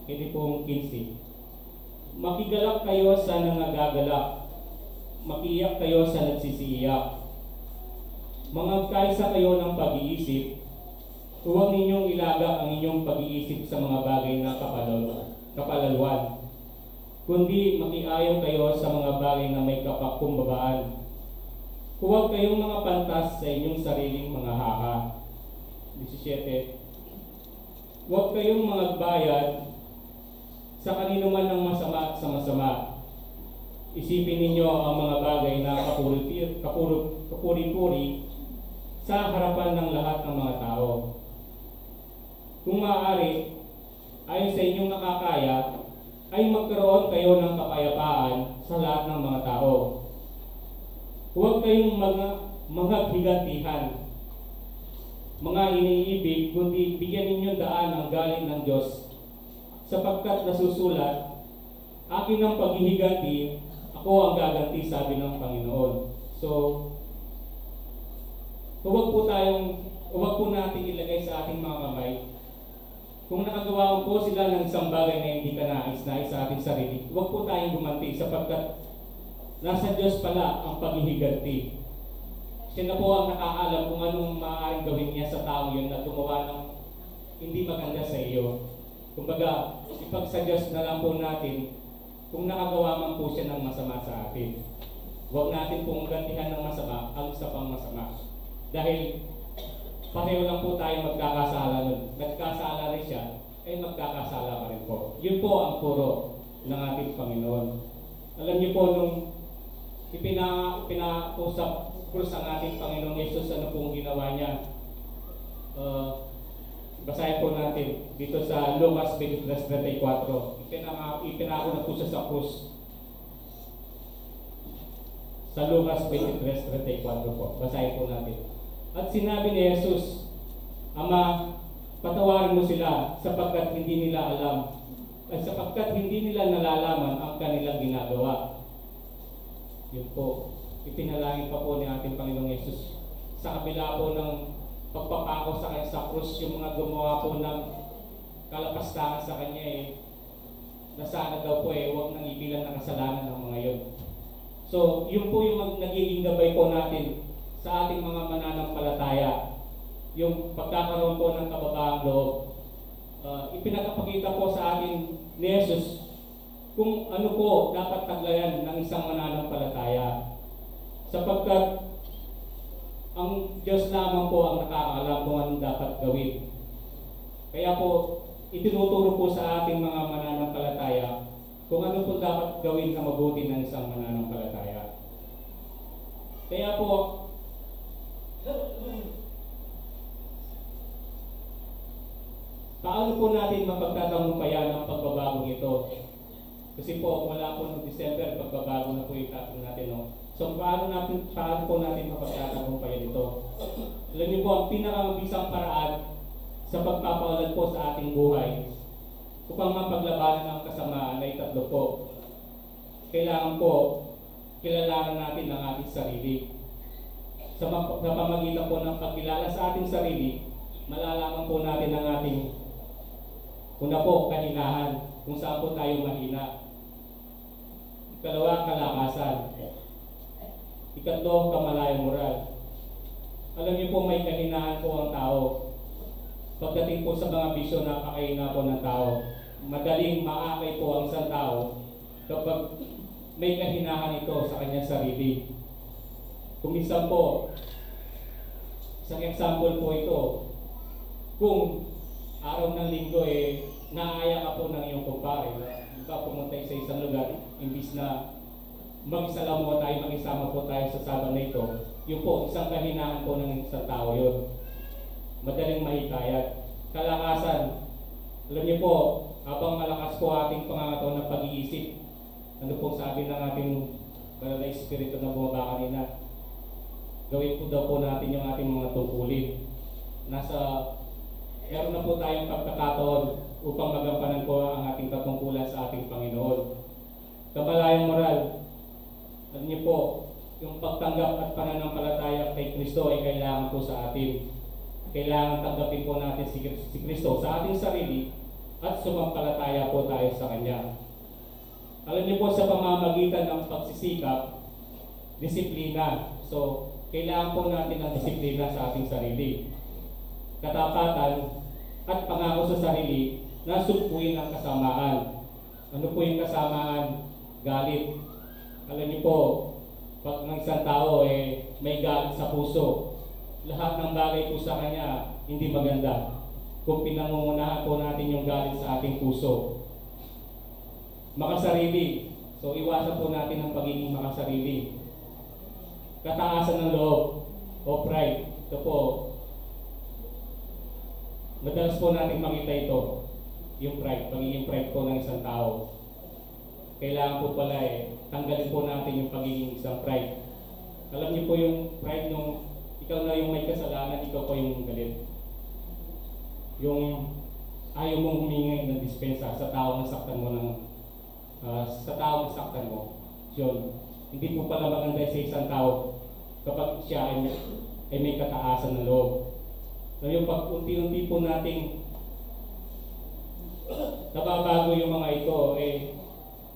Hindi pong 15. Makigalak kayo sa nangagalak, makiyak kayo sa nagsisiiyak. Mangagkaisa kayo ng pag-iisip, huwag ninyong ilagak ang inyong pag-iisip sa mga bagay na kapalaluan, kundi makiayaw kayo sa mga bagay na may kapakkumbabaan. Huwag kayong mga pantas sa inyong sariling mga haka. 17. Huwag kayong mga bayad sa kanino man ng masama sa masama. Isipin ninyo ang mga bagay na kapuri-puri sa harapan ng lahat ng mga tao. Kung maaari, ayon sa inyong nakakaya, ay magkaroon kayo ng kapayapaan sa lahat ng mga tao. Huwag kayong mga higantihan, mga iniibig, kundi bigyan ninyo daan ang galing ng Diyos, sapagkat nasusulat, akin ang paghihiganti, ako ang gaganti, sabi ng Panginoon. So, huwag po natin ilagay sa ating mga kamay. Kung nakagawa po sila ng isang bagay na hindi kanais-nais sa ating sarili, huwag po tayong gumanti sapagkat nasa Diyos pala ang paghihiganti. Siya na po ang nakaalam kung anong maaaring gawin niya sa tao yun na gumawa ng hindi maganda sa iyo. Kumbaga, ipagsa Diyos na lang po natin kung nakagawa man po siya ng masama sa atin. Huwag natin pong gantihan ng masama ang isa pang masama. Dahil pareho lang po tayo magkakasala nun. Nagkasala rin siya, ay magkakasala pa rin po. Yun po ang puro ng ating Panginoon. Alam niyo po, nung ipinausap krus ang ating Panginoong Yesus, ano pong ginawa niya? Basahin po natin dito sa Lucas 23:34. Ipinako na po siya sa krus. Sa Lucas 23:34 po. Basahin po natin. At sinabi ni Jesus, Ama, patawarin mo sila sapagkat hindi nila alam at sapagkat hindi nila nalalaman ang kanilang ginagawa. Yun po, ipinalangin pa po ni ating Panginoong Yesus sa kabila po ng pagpapako sa kanya sa krus, yung mga gumawa po ng kalapastangan sa kanya nasana daw po huwag nang ibilang na kasalanan ng mga yun. So, yun po yung nagiging gabay po natin sa ating mga mananampalataya, yung pagkakaroon po ng kababaang loob. Ipinagpakita po sa atin ni Jesus kung ano po dapat taglayan ng isang mananampalataya. Sapagkat ang Diyos lamang po ang nakakaalam kung anong dapat gawin. Kaya po, itinuturo po sa ating mga mananampalataya kung ano po dapat gawin na mabuti ng isang mananampalataya. Kaya po, paano po natin mapagtatagumpayan ang pagbabagong ito? Kasi po, wala po noong December, pagbabago na po yung topic natin. No? So, paano po natin mapagtatagumpayan ito? Alam niyo po, ang pinakamabisang paraan sa pagpapaunlad po sa ating buhay upang mapaglabanan ang kasamaan ay tatlo po. Kailangan po, kilalanan natin ang ating sarili. Sa pamagitan po ng pagkilala sa ating sarili, malalaman po natin ang ating una po, kahinahan, kung saan po tayo mahina. Ikalawa, kalakasan. Ikatlo, kamalayang moral. Alam niyo po, may kahinahan po ang tao. Pagdating po sa mga bisyo, napakahina po ng tao. Madaling maakay po ang isang tao kapag may kahinahan ito sa kanyang sarili. Kung minsan po, isang example po ito, kung araw ng linggo naaya ka po ng iyong kumpare, ka pumunta sa isang lugar, imbis na mag-isalamuha tayo, mag-isama po tayo sa Sabado na ito, yun po, isang kahinaan po ng isang tao yun. Madaling mahikayat. Kalakasan, alam niyo po, habang malakas po ating pangangataon ng pag-iisip, ano pong sabi ng ating banal na espiritu na bumaba kanina, gawin po daw po natin yung ating mga tungkulin. Meron na po tayong pagkakataon upang magampanan po ang ating katungkulan sa ating Panginoon. Kamalayang moral, alam niyo po, yung pagtanggap at pananampalataya kay Kristo ay kailangan po sa atin. Kailangan tanggapin po natin si Kristo sa ating sarili at sumampalataya po tayo sa Kanya. Alam niyo po, sa pamamagitan ng pagsisikap, disiplina. So, kailangan po natin ng disiplina sa ating sarili. Katapatan at pangako sa sarili na sugpuin ang kasamaan. Ano po yung kasamaan? Galit. Alam niyo po, pag ng isang tao may galit sa puso, lahat ng bagay po sa kanya hindi maganda. Kung pinangungunahan po natin yung galit sa ating puso. Makasarili. So, iwasan po natin ang pagiging makasarili. Kataasan ng loob o pride. Ito po, madalas po natin makita ito, yung pride, pagiging pride po ng isang tao. Kailangan po pala tanggalin po natin yung pagiging isang pride. Alam niyo po yung pride nung ikaw na yung may kasalanan, ikaw po yung galit. Yung ayaw mong humingi ng dispensa sa taong nasaktan mo Hindi po pala maganda sa isang tao kapag siya ay may kataasan ng loob. Ngayon, pag unti-unti po nating nababago yung mga ito,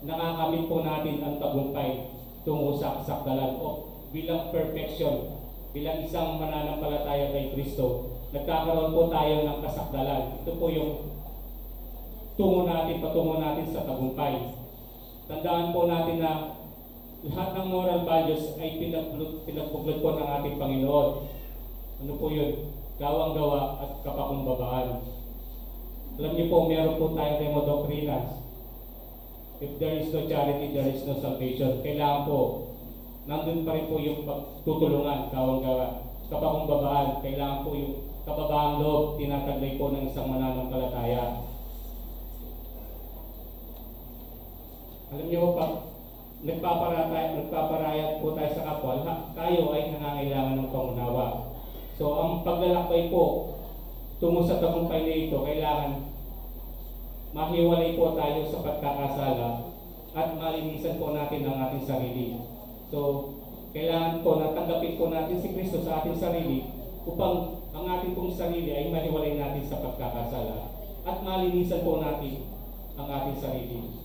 nakakamit po natin ang tagumpay tungo sa kasakdalan o bilang perfection, bilang isang mananampalataya kay Kristo, nagkakaroon po tayo ng kasakdalan. Ito po yung patungo natin sa tagumpay. Tandaan po natin na lahat ng moral values ay pinagbuklod po ng ating Panginoon. Ano po yun? Gawang-gawa at kapakumbabaan. Alam niyo po, meron po tayong Demodoctrinas. If there is no charity, there is no salvation. Kailangan po, nandun pa rin po yung pagtutulungan, gawang-gawa, kapakumbabaan. Kailangan po yung kababaang loob, tinataglay po ng isang mananampalataya. Alam niyo po, pag nagpaparayat po tayo sa kapwa, tayo ay nangangailangan ng pangunawa. So, ang paglalakbay po tungo sa tagumpay na ito, kailangan mahiwalay po tayo sa pagkakasala at malinisan po natin ang ating sarili. So, kailangan po natanggapin po natin si Kristo sa ating sarili upang ang ating pong sarili ay mahiwalay natin sa pagkakasala at malinisan po natin ang ating sarili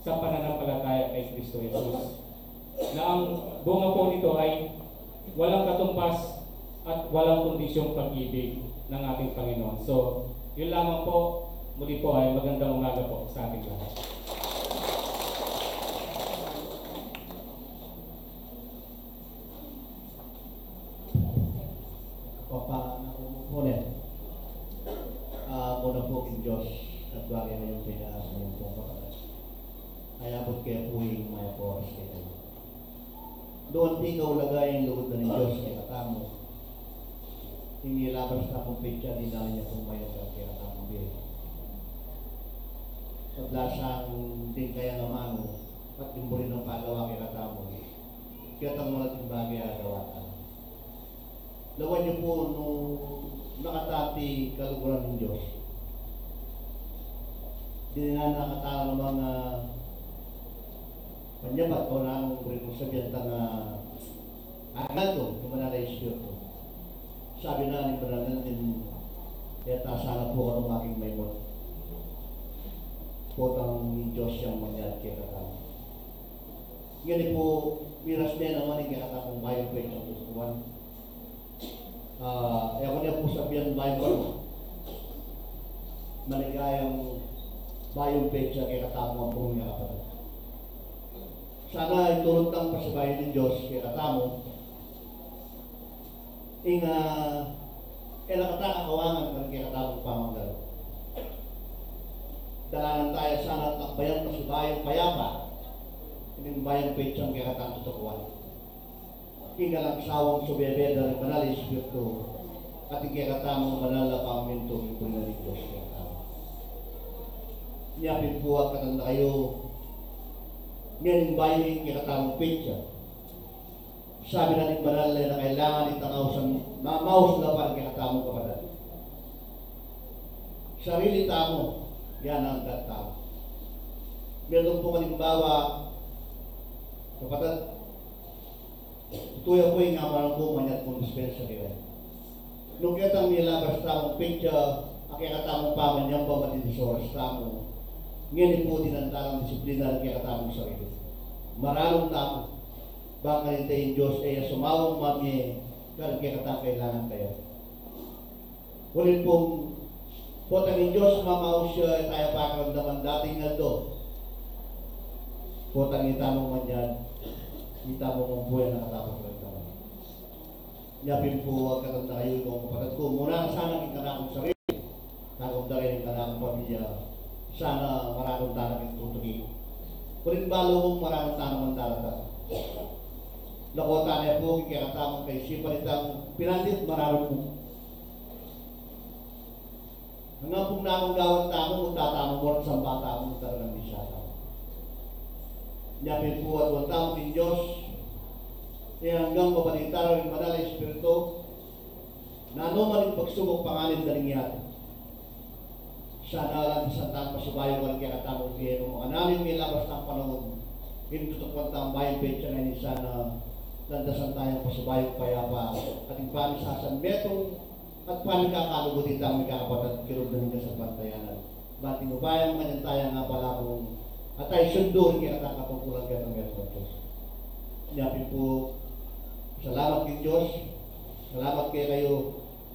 sa pananampalataya kay Kristo Jesus. Na ang bunga po nito ay walang katumpas at walang kondisyong pag-ibig ng ating Panginoon. So, yun lamang po. Muli po ay magandang umaga po sa ating lahat. Muna po king Diyos at bagay na yung pinaas na yung pong kapatid. Ayabot kaya po yung mga oras kayo. Doon di ikaw lagay ang loob na ng Diyos kay katamo. Hindi labas na kung pitya, di na niya kung mayon ka kaya katamo din. Paglasang din kaya naman at yung buli ng pagawa kay katamo. Kaya tang malaking bagay agawa ka. Lawan niyo po nung nakatati kaluguran ng Diyos. Di na nakatala ng mga panyabat o na anong kung sabihan na agado, kung manalaisyo ko. Sabi na ni Baranan din, kaya sana po anong aking maymon. Potang ni Diyos yung mangyat kaya katang. Ngayon po, miras niya naman yung kaya katang bayan ko yung tutukuan. Ako niya po sabihan bayan ko, maligayang bayong pecha kaya katamo ang buong niya kapatid. Sana itulot lang pa sa bayan ng Diyos kaya katamo. Nakataka kawangan ka kaya katamo pamanggal. Dalanan tayo sana takbayan pa sa bayang payapa. Yung bayang pecha kaya katamo tutukuan. Ika lang sawang subebeda ng banal Espiritu at kaya katamo banal na paminto yung punalig Diyos kaya katamo. Niyapin po at katanda kayo ngayon bayo yung kikatamong pitya. Sabi na ng banal na kailangan itangaw maus na parang kikatamong kapatid. Sarili tamo, yan ang katamo. Meron po kalimbawa, kapatid, tuya po yung amarang po manyat kong dispensa kaya. Nung kitang nilabas tamong pitya, ang kikatamong paman niyang ba matidisoras tamo. Ngayon po tinantarang disiplina kaya katamong sarili. Maralong tamo. Baka hintayin Diyos ay sumawang mami kaya katamong kailangan kayo. Kunin pong potangin Diyos mamaw siya tayo pakaramdaman dating nga do. Potangin tamong man yan. Kita mo mong buhay na katapos lang naman. Yapin po ang katanda kayo kung kapatid ko. Muna sana ang ikanakong sarili. Nakong rin ang ikanakong pamilya. Sana maraming tanang yung tutugin. Kunin balo kong maraming tanang ang darata. Lakota niya po, kaya katamang kay sipan itang pinandit maraming po. Hanggang pong nakong gawang tamo, kung tatamang mo sa bata mo, talagang di siya tamo. Niyapin po at wang tamang ng Diyos, kaya hanggang mabalitaro yung manala Espiritu, na ano man yung pagsubok pangalim daling yata. Sana lang sa tang pasubayo walang kaya katamong biyero mo. Anamin may labas ng panahon. Hinututukuan tayong bayan petsa ngayon sana landasan tayong pasubayong payapa at yung pamisasan metong at pamikakalugo din tayong mikakapat at kirog na rin sa pantayanan. Bating ubayang kanyan tayo nga pala kung at ay sundurin kaya nakakapagpulang kaya ng Diyos. Nyapin po, salamat kay Diyos, salamat kayo,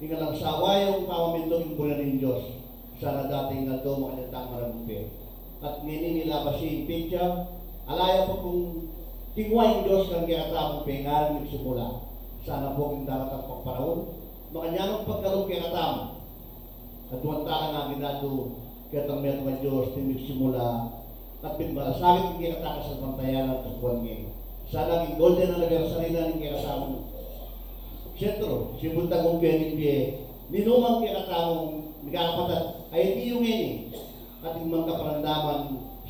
hindi nga lang sawa yung pamaminto yung bulan ng Diyos. Sana dating nga ito makanyatang marampi. At ngayon nilabas si Pitya, alaya po kung tingwa yung Diyos kang kaya tamang pengalan yung simula. Sana po kung dapat ang pagpanahon, makanyanong pagkalong kaya tamang. At wanta nga ginado kaya tamang mga Diyos, timig simula, at pinmalasakit yung kaya takas sa pantayan at tukuan ngayon. Sana yung golden na nag-arasari na yung kaya tamang sentro, si Buntag kong PNP, ninumang kinatamong nagkakapatat ay hindi yung ini at yung mga kaparandaman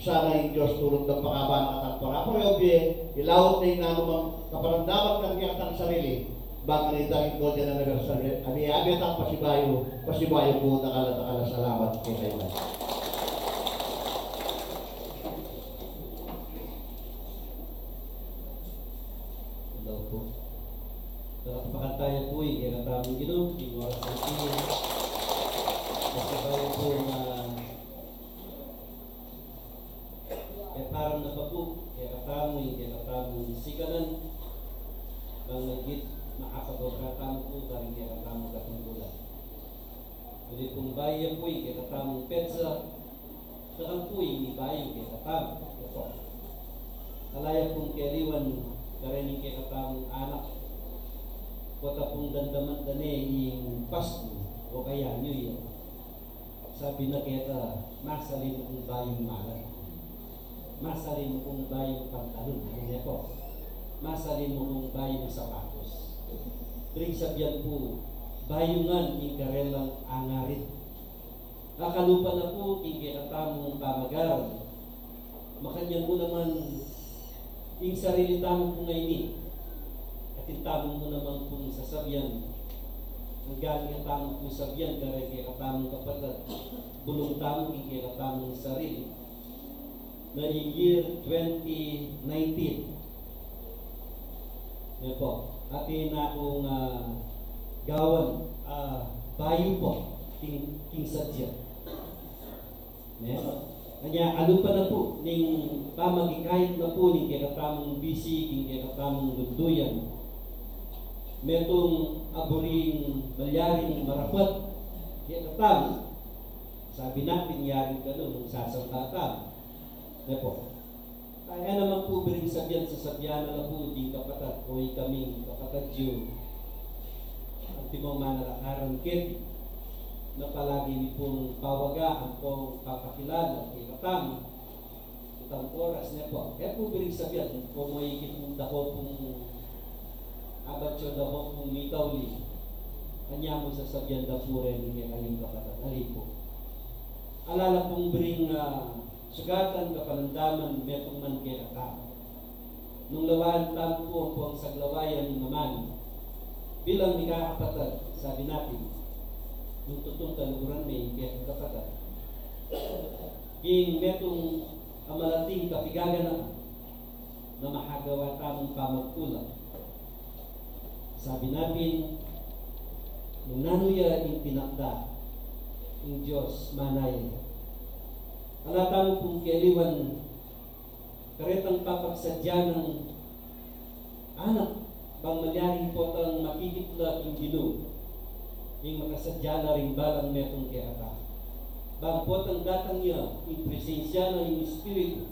sana yung Diyos tulog ng pakaban at ang parapayobi ilawot na yung namang kaparandaman ng kiyatang sarili baka nito yung golden anniversary abi at ang pasibayo po nakala salamat kay kayo. Hello po. Pakantayan po yung kinatamang Ginoo, yung oras ng tingin. Kasabayan po na parang napapo, kinatamang yung kinatamang sikanan. Bang nagit, makapagkatamo po, karang kinatamang katunggulan. Uli pong bayan po yung kinatamang petsa, sakang po yung ibayang kinatamang. Alaya pong keliwan, karang yung kinatamang anak. Kota pong dandaman dane yung Pasko o kaya New Year. Sabi na kita, masalin mo kung bayong malat. Masalin mo kung bayong pantalon. Ano po? Masalin mo kung bayong sapatos. Bring sabyan po, bayungan yung karelang angarit. Nakalupa na po, kikikatamong pamagar. Makanyan mo naman yung sarili tamong po ngayon. At itamong mo naman kung sasabyan ang galing ang tamong kung sabyan karang kaya katamong kapatid bulong tamong kaya katamong sarili na yung year 2019 yan po atin na akong gawan bayo po king sadya kanya alupa na po ning pamagikayat na po ning kaya katamong busy king kaya katamong lunduyan metong aburing balyaring marapot kaya katam sabi natin yaring ka nun nung sasambatan po kaya naman po biring sabyan sa sabyan na po di kapatat o kaming kapatadyo ang timong manarakaran kit na palagi ni pong pawaga ang pong papakilala kay katam itang oras na po kaya po biring sabyan kung may kitong dako pong abatyo daw kung mitawli kanya mo sa sabyan da pure ni kaling kapatat alipo alala pong bring sugatan kapalandaman metong man kaya ka nung lawan tampo po ang saglawayan naman bilang nikakapatat sabi natin nung tutong kaluguran may kaya kapatat king metong amalating kapigagan na mahagawa tamong pamagkulang sabi natin, nung nanuya yung pinakda, yung Diyos manay. Alatang kung keliwan, karetang papagsadya ng anak, bang malyaring potang makikitla yung Ginoo, yung makasadya na rin balang metong kaya bang potang datang niya, yung presensya na yung Espiritu,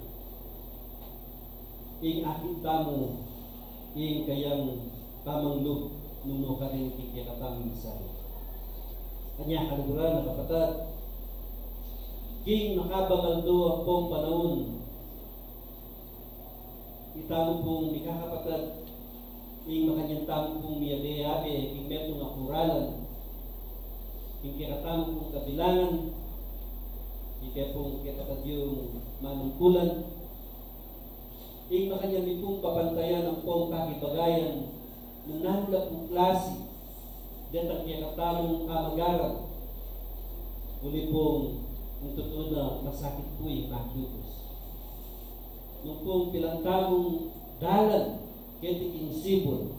yung aking tamo, yung kayang tamang nuno ka rin kikikatamang isay. Kanya kaluguran na kapatid, king nakabamaldo ang pong panahon, itamo pong mikakapatid, king makanyang tamo pong miyabe-yabe, king metong akuralan, king kikatamang pong kabilangan, king pong kikapatid yung manungkulan, king makanyang pong papantayan ang pong kakibagayan, nung nanula pong klase, datang niya katamong kamagaran, uli pong ang totoo na masakit po yung makyutos. nung pong pilantamong dalan, ketiking sibol,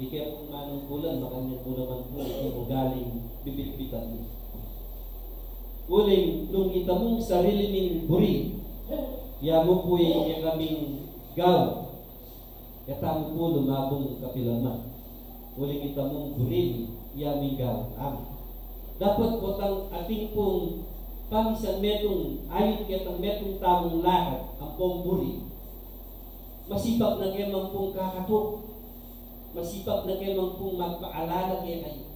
ikaya pong manungkulan, makanya po naman po ito galing bibit-bitan niyo. Uling, nung itamong sarili ning buri, yamo po yung kaming gaw, yatamo po lumabong kapilaman. Uling itamong buri, yaming gaw, dapat po tang ating pong pamisan metong, ayon kitang metong tamong lakad, ang pong buri, masipag na kemang pong kakatok, masipag na kemang pong magpaalala kaya kayo.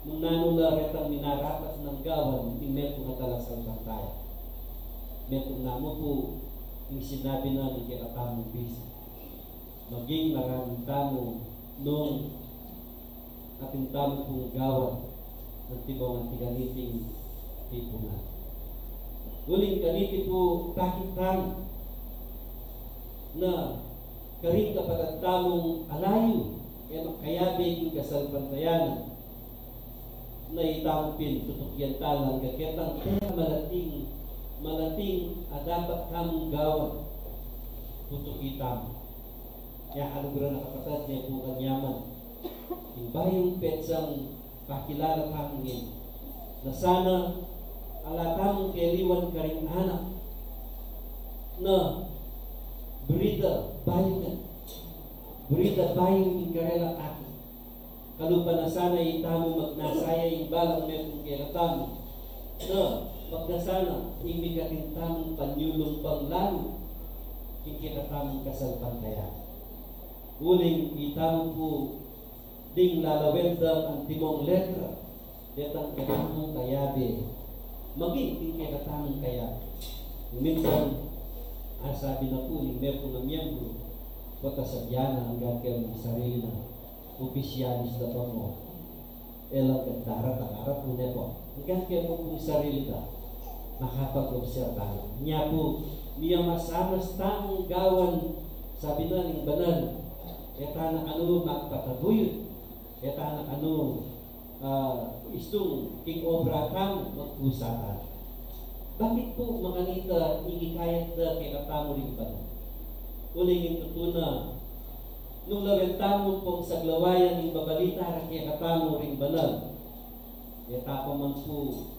Nung nanularet ang minarapat ng gawan, yung metong atalasang pantaya. Metong namo po, yung sinabi namin kaya tamong bisa. Maging maraming tamo nung ating tamo pong gawan ng tibong ang tiganiting tipunan. Uling kaniti po takit tamo na karing kapag tamong alayo kaya makayabi yung kasalpantayanan na itangpin tutukyan talang kaketang kaya malating dapat kamong gawan tutukitam kaya alugura na kapatid niya po kanyaman yung bayong petsang pakilala kamingin na sana alatamong keliwan karing anak na berita bayong yung karelang akin kalupa na sana itamo magnasaya yung balang metong kiratamo na pagdasana imigating tamong panyulong panglalo yung kiratamong kasalpantaya. Uling itamo po ding lalawendang ang timong letra detang kiratamong kayabe maging yung kiratamong kaya. Minsan sabi na po yung meron na miyembro pagkasabyana hanggang kayo ng sarili na opisyalis na pa mo elang kadarat ang harap mo na po hanggang kayo po kung sarili na makapag-obserbahan niya po niya masamas tamong gawan sabi na ng banal eta na magpataguyod eta na istong king obra kam magpusatan. Bakit po makanita igikayat na kay katamo rin banal? Uling yung tutuna nung lawentamo pong saglawayan ng babalita kaya katamo ring banal. Paman po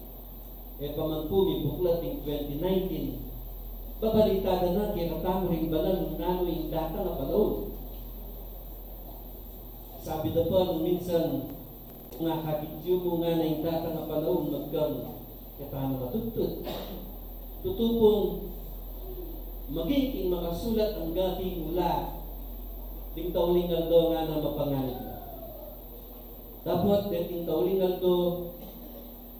may buklat ng 2019 babalita na kaya katamo ring banal nung nano yung data na palaon. Sabi na po nung minsan nga kakityo mo nga na yung data na palaon magkang kaya na matutut. Tutupong magiging makasulat ang gating mula ting taulingan do nga na mapanganib. Dapat deting taulingan do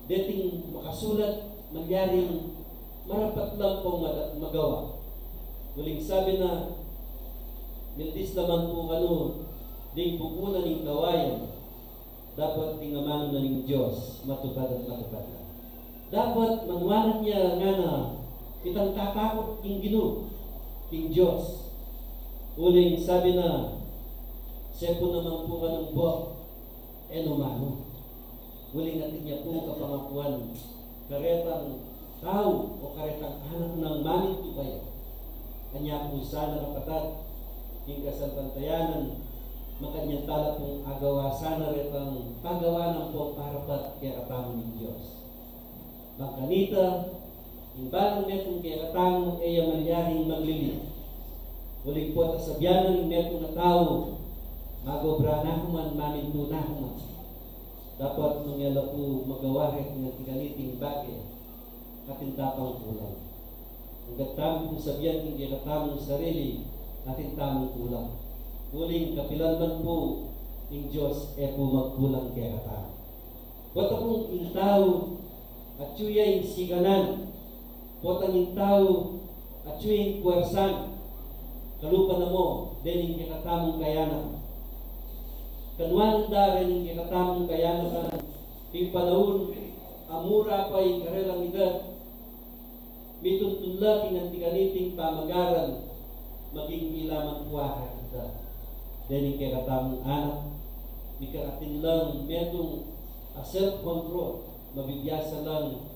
deting makasulat magyaring marapat lang pong magawa. Muling sabi na mildis naman po ding pupunan ng kawayan dapat tingamano na ng Diyos matupad at matupad. Dapat manwanan niya nga na kitang tatakot king Ginoo king Diyos. Uling sabi na sepo naman po ka ng buwak umano. Uling natin niya po kapangapuan karetang tao o karetang anak ng maming tupaya. Kanya po sana kapatad king kasalpantayanan makanyang tala pong agawa sana retang pagawa ng po parapat kaya katamo ng Diyos. Magkanita yung balang metong kaya katamo ay malyaring maglili. Uling po at sabyanan yung metong na tao magobra na kuman, maminto na kuman. Dapat mangyala po magawarit ng tigaliting bagay katintapang kulang. Ang gatamo kong sabyan yung kaya katamong sarili katintamong kulang. Uling kapilan man po yung Diyos po magkulang kaya katamo. Wata pong yung tao at yung siganan potang yung tao at yung puwersan kalupa na mo din yung kikatamong kayanan kanwanan da rin yung kikatamong kayanan yung panahon amura pa yung karelang edad mituntunla tinantiganiting pamagaran maging ilamang kuwaha kita din yung kikatamong anak mikaratin lang metong self-control mabibiyasa lang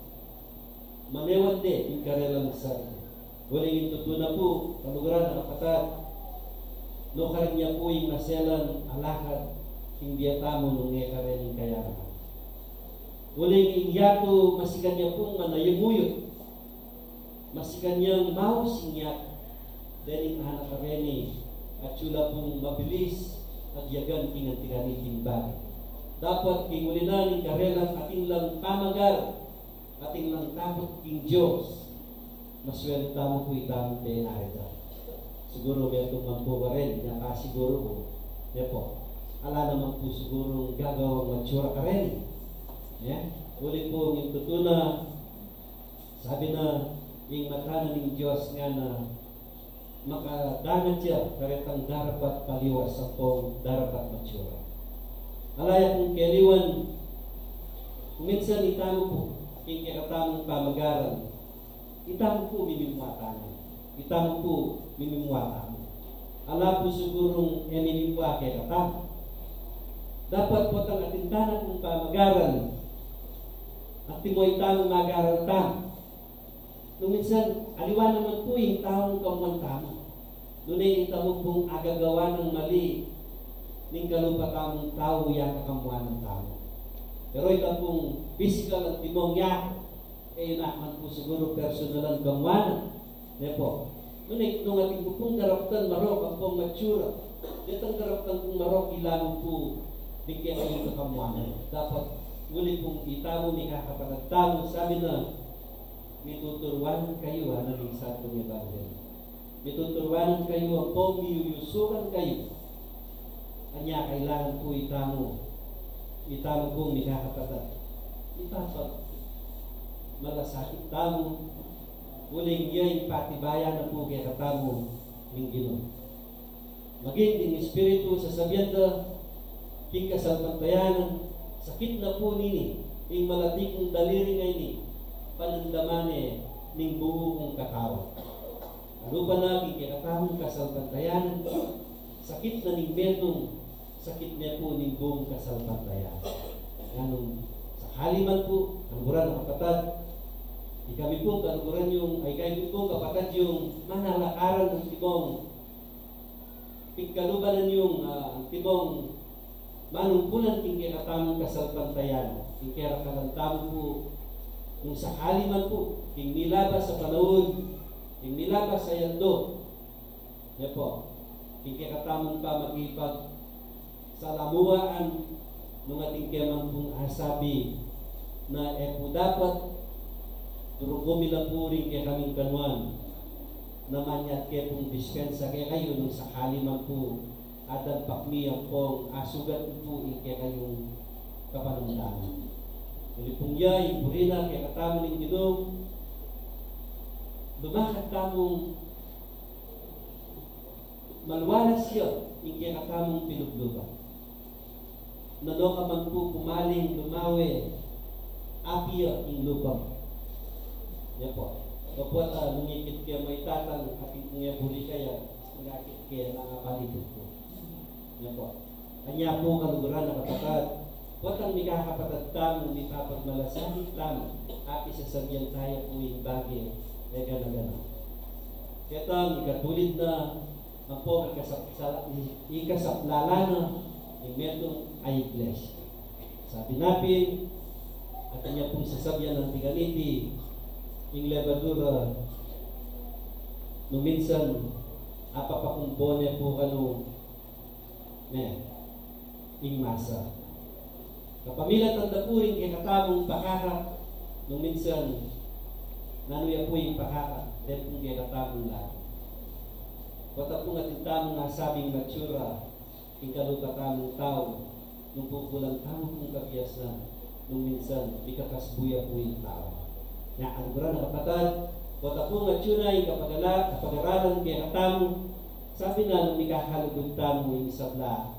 manewan din yung karelang sarili. Huling intutuna po, kaluguran na kapatid, no karin niya po yung naselan alakad, hindi atamo nung ekarin yung kayaman. Huling inyato, masikan niya pong manayamuyot, masikan niyang mausinyak, dening anak kareni, at sula pong mabilis, at yagan kinantikanitin bagay. Dapat kingulinan ng karelang ating lang pamagar, ating lang takot king Diyos, maswerte mo po itang benarita. Siguro may itong magbuwa rin, nakasiguro po. Yan po. Ala naman po siguro gagawang matsura ka rin. Yeah? Ulit po yung tutuna, sabi na, yung matanan ng Diyos nga na makadanan siya, karetang darapat paliwas sa pong darapat matsura. Alaya kong keliwan, minsan itamo po, yung kakatamang pamagaran, itamo po mimimwatanan. Itamo po mimimwatanan. Ala po sigurong eminimwa kay katamo. Dapat po ang atintanan kong pamagaran at timoy tamang magaran tam. Nung minsan, aliwan naman po yung taong kamuan tamo. Nunay itamo pong agagawa ng mali ning kalupatamong tao yan kakamuan ng tamo. Pero ito pong physical at timong yan, naman po siguro personalan kamuanan. Nepo. Nunay, nung ating pong karapatan marok ang pong matsura. Itong karapatan pong marok ilang po bigyan kayo ng kamuanan. Dapat ulit pong itamo ni kakapanagtamo. Sabi na, may tuturwanan kayo na ng satong ebanghelyo. May tuturwanan kayo ang pong miyuyusukan kayo. Kanya kailangan po itamo. Itamo pong may kakapatid. Itapat. Malasakit tamo. Uling yay patibayan na po kaya katamo ng Ginoo. Maging din Espiritu sa sabyenda king kasalpantayanan, sakit na po nini, ing malatik ng daliri ngay ni, panandamane ning buo kong kakawa. Ano pa na king kakatamong kasalpantayanan, sakit na ning betong, sakit niya po ning buong kasalpantayanan. Ganun, sa haliman po, kaluguran ng kapatid, di kami po kaluguran yung, ay kayo po kapatid yung manalakaran ng tibong, pigkalubanan yung tibong manungkulan king katamong kasalpantayan, king kalantam po, nung sakali man po, king nilabas sa panahon, king nilabas sa yando, yan po, king katamong pa magipag sa lamuaan, nung ating kemang pong asabi, na po dapat, turugumi lang po rin kaya kaming kanuan, na manyat kaya pong dispensa kaya kayo, nung sakali man po, adan pakmiyang pong asugat po kaya kayong kapanundanan. Jadi pong yay, purina, kaya katamo ng Ginoo, lumakad tamong malwalas siya, kaya katamong pinugluban. Nado ka man po pumaling, lumawi, apiya yung lubang. Yan po. Kapag nungikit kaya may tatang, aking kung huli kaya, nangakit kaya nangabalibot po. Yan po. Kanya po kaluguran na kapatid. Huwag ang mikakapatid tamong di papagmalasahit tamong at isasabihan tayo po yung bagay na gana-gana. Kaya tam, ikatulid na ang po ikasaplala na yung metong ay blessed. Sabi natin, at kanya pong sasabihan ng tiganiti, yung levadura, nung minsan, apapakumpone po kanong ing masa. Kapamilat ang dapuring kay katamong pakaka, nung minsan, nanuya po yung pakaka, dahil kung kay katamong lahat. Wata po nga tintamong nasabing matsura, ing kalukatamong tao, nung pupulang tamong kong kabiyas na, nung minsan, ikakasbuya po yung tao. Na ang gura na kapatid, wata po nga tsura yung kapag-aralan kay katamong, sabi na nung ikahalugod tamo yung sabla,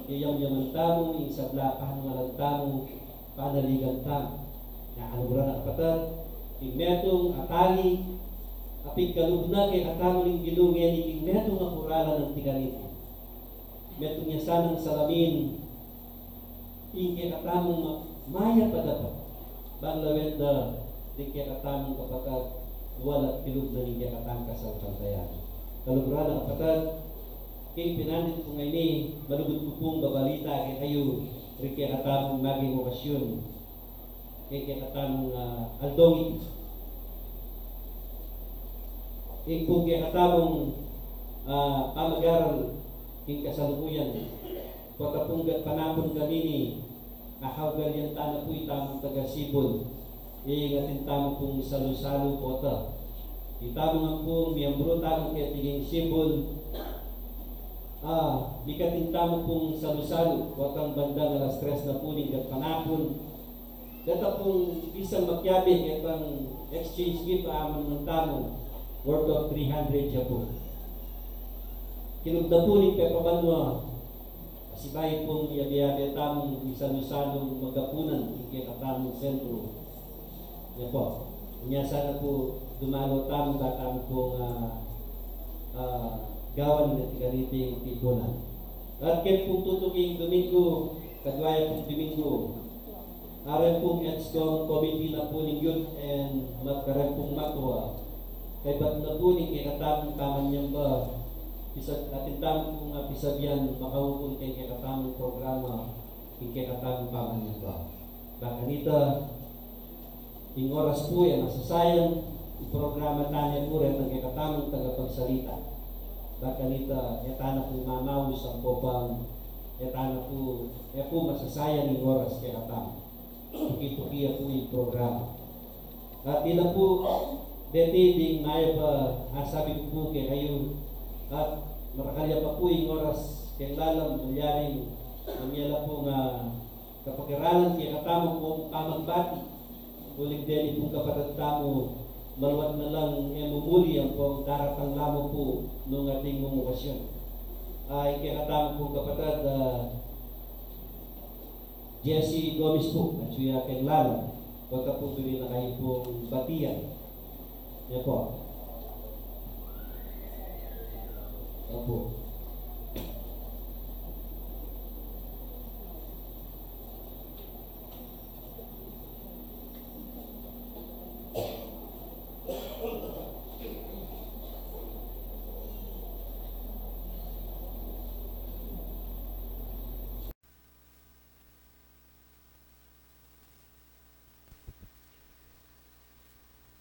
yaman tamo yung sabla, pahanungalan tamo, panaligan tamo. Na anuguran na kapatid, yung metong atali, apig kalug na kay katamo ng gilungin, yung metong akuralan ng tiganiti. Metong niya sanang salamin, yung kay katamong maya pa dapat. Banglawet na, yung kay katamong kapatid, wala pilog na ninyo katang kasalpantayan. Kaluguran ang kapatid, kay pinanit ko ngayon malugod ko pong babalita kay kayo, rin kaya katamong maging okasyon, kay katamong aldongi. Kay kung kaya katamong pamag-aral king kasalukuyan, patapunggat panapon kanini, akaw ganyan tana po itamong taga-sibol, iingatin tamong pong salu-salu po ito. Itamong ang pong miyambro tamong kaya tingin sibol, ikating tamong pong salu-salu, wakang bandang alas 3 na puning at panapon. Data pong isang makyabi, kaya pang exchange gift aman ng tamong, worth of 300 siya po. Kinugda po ni Pepa Banwa, kasibay pong yabi-yabi tamong isan-isanong magapunan, ikikatamong sentro. Yan po. Kanya sana po dumalo tamong katamong pong gawan na tigariting tipunan. At kaya pong tutuking Domingo, kadwaya pong Domingo, aral pong EDSCOM Committee na po ng Youth and Matkaran pong Matwa, kay ba't na po ni kikatamong taman niyang ba, atin tamong pong pisabyan, makahukong kay kikatamong programa, kikatamong taman niyang ba. Baka nito, yung oras po yan, masasayang programa tanya po rin ng kikatamong tagapagsalita. Baka nito, yatana po mamawis ang popang, yatana po, masasayang yung oras kay katamong. Tuki-tukiya po yung programa. At ila po, deti ding maya pa, sabi ko po kay kayo, at marakalya pa po yung oras kay lalang nangyari, namyala po nga kapag-aralan kay katamong po pamagbati, uling deli pong kapatid tamo, maluwat na lang mumuli ang pong daratang lamo po noong ating mumukasyon. Ay kay katamong po kapatid, Jesse Gomez po, at siya kay Lala, pagka po tuloy na kayo pong batiyan. Yan po. Yan po.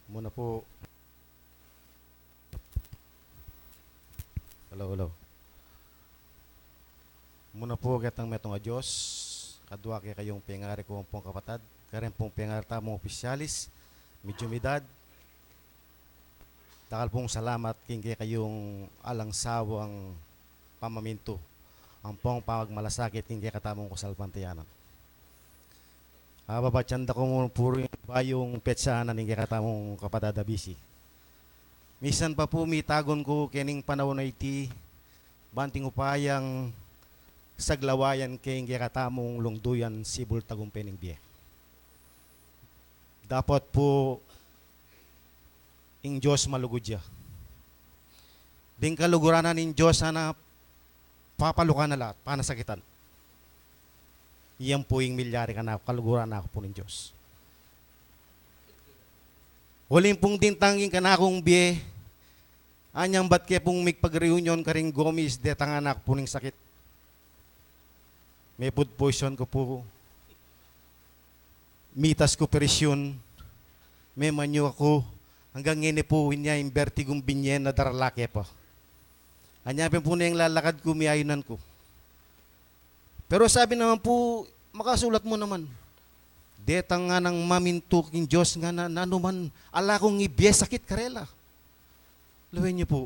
Muna po. Hello. Muna po gatang metong a Diyos, kadwa kay kayong pengari ko pong kapatad, karen pong pengari tamong opisyalis, medyo midad. Takal pong salamat king kay kayong alang sawang pamaminto, ang pong pagmalasakit king kay katamong kasalpantiyanan. Babatyanda ko muna puro yung petsa na ningi katamong kapatada bisi. Misan pa po mitagon ko kining panahon na iti, banting upayang saglawayan kay ningi katamong lungduyan sibul tagumpay ning biye. Dapat po ing Diyos malugudya. Ding kaluguranan ning Diyos na papalukan na lahat, panasakitan. Iyan po yung milyari ka na, kaluguran na ako po ng Diyos. Huling pong dintangin ka na akong biye, anyang ba't kaya pong migpag-reunion ka rin Gomez, detang anak po ng sakit. May food poison ko po, mitas ko perisyon, may manyo ako, hanggang ngayon po niya yung vertigong binyen na daralake pa. Anyapin po na yung lalakad ko, miayunan ko. Pero sabi naman po, makasulat mo naman, detang nga ng mamintuking Diyos nga na nanuman, ala kong ibiye sakit karela. Luwin niyo po,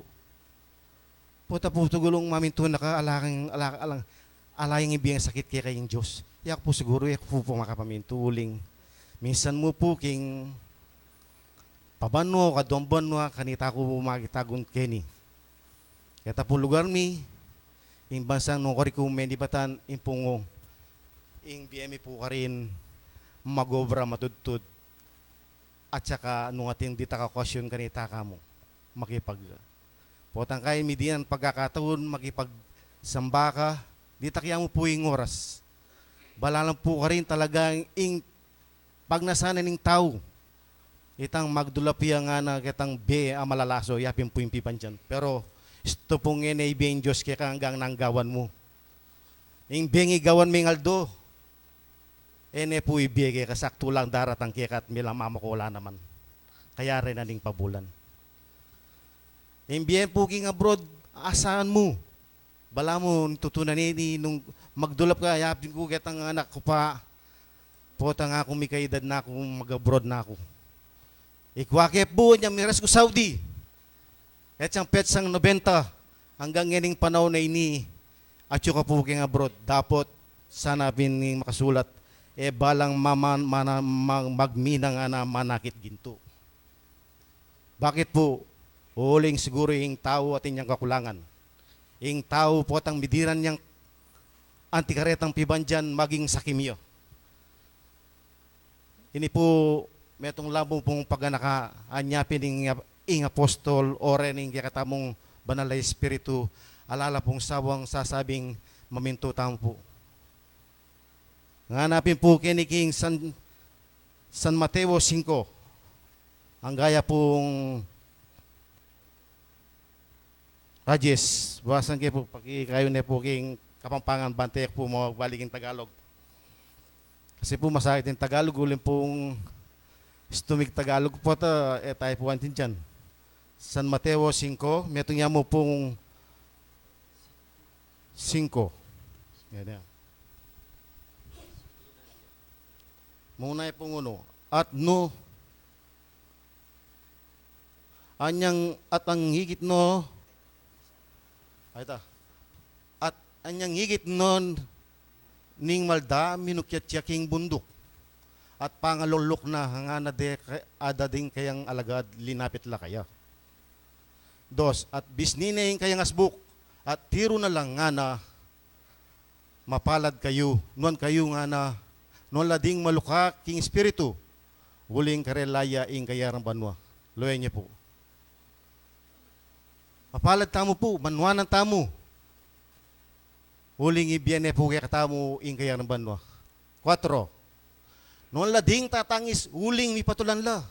puta po tugulong maminto na ka, ala yung ibiye sakit kaya kayong Diyos. Iyak po siguro, iyak po makapaminto uling. Minsan mo po king pabano, kadomban mo, kanita ko magitagon keni. Kaya po lugar mi, yung bansang nung karikumen di batan impungong yung BME po ka rin magobra matudtud at saka nung ating di takakasyon kanita ka mo makipag potang kaya midian pagkakataon makipag sambaka di takya mo po yung oras balalang po ka rin talagang pag nasana ng tao Itang magdulapiya nga na kitang be amalalaso, yapin po yung pipan dyan. Pero, ito pong inaibihin Diyos kaya hanggang nanggawan mo. Yung bengi gawan mo yung aldo, ene po ibigay kasakto lang daratang kaya at milang mamakula naman. Kaya rin aning pabulan. Yung biyen po king abroad, asahan mo. Bala mo, tutunan ni nung magdulap ka, yapin ko kitang anak ko pa, pota nga akong may kaedad na ako, mag-abroad na ako. Ikwakep po niya, miras ko Saudi. At siyang petsang 90, hanggang nganing panahon na ini, at yung kapuking abroad, dapat sana pining makasulat, balang magminang na manakit ginto. Bakit po? Uling siguro yung tao at inyang kakulangan. Yung tao po at ang midiran niyang antikaretang pibandyan maging sakimyo. Ini po, metong labo pong paganaka, anyapin ing apostol, oren ing katamong banal na espiritu, alala pong sawang sasabing maminto tamo po. Nganapin po kiniking San Mateo 5, ang gaya pong Rajes, bawasan kayo po, kayo na po king Kapampangan, Bantayak po, magbaliking Tagalog. Kasi po masakit yung Tagalog, ulit pong stumig Tagalog po, tayo po antin dyan. San Mateo 5, metong niya mo pong 5. Yan yan. Muna pong uno. At no, anyang at ang higit no, at anyang higit non ning malda minukyat yaking bundok at pangalulok na hangana de adading kayang alagad linapit la kaya. 2, at bisninaing kayang asbuk at tiro na lang nga na mapalad kayo nuan kayo nga na nuan lading maluka king espiritu wuling karelaya ing kayarang banwa. Loyan niya po. Mapalad tamo po, manwanan tamo. Huling ibiyane po kaya katamo ing kaya ng banwa. 4. Noon lading tatangis, huling mi patulan la.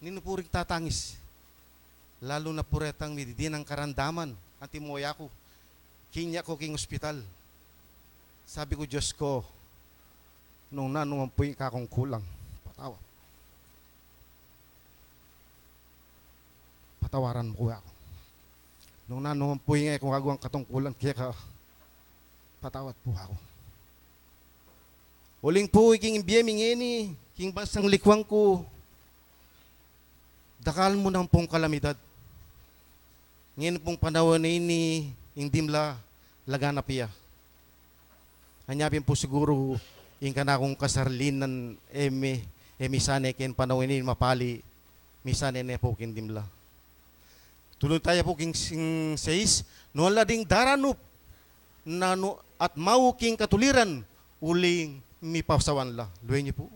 Ninupuring tatangis. Lalo na puretang mididin ang karandaman. Antimoya ko. Kinya ko king ospital. Sabi ko, Diyos ko, nung nanuman po yung kakong kulang. Patawaran mo ko ako. Nung nanuman po yung kung agawang katungkulan, kaya ka, patawat po ako. Uling po, iking imbiyeming ini, king basang likwang ko, dakal mo ng pong kalamidad. Ngayon pong panahon na ini, hindi mla lagana piya. Hanyapin po siguro, yung kanakong kasarlinan, misane ken panahon ini, mapali, misane na po kin dimla. Tulad tayo po king 6, no lading daranup na no, at mau king katuliran uling mi pasawan la. Luwen niyo po.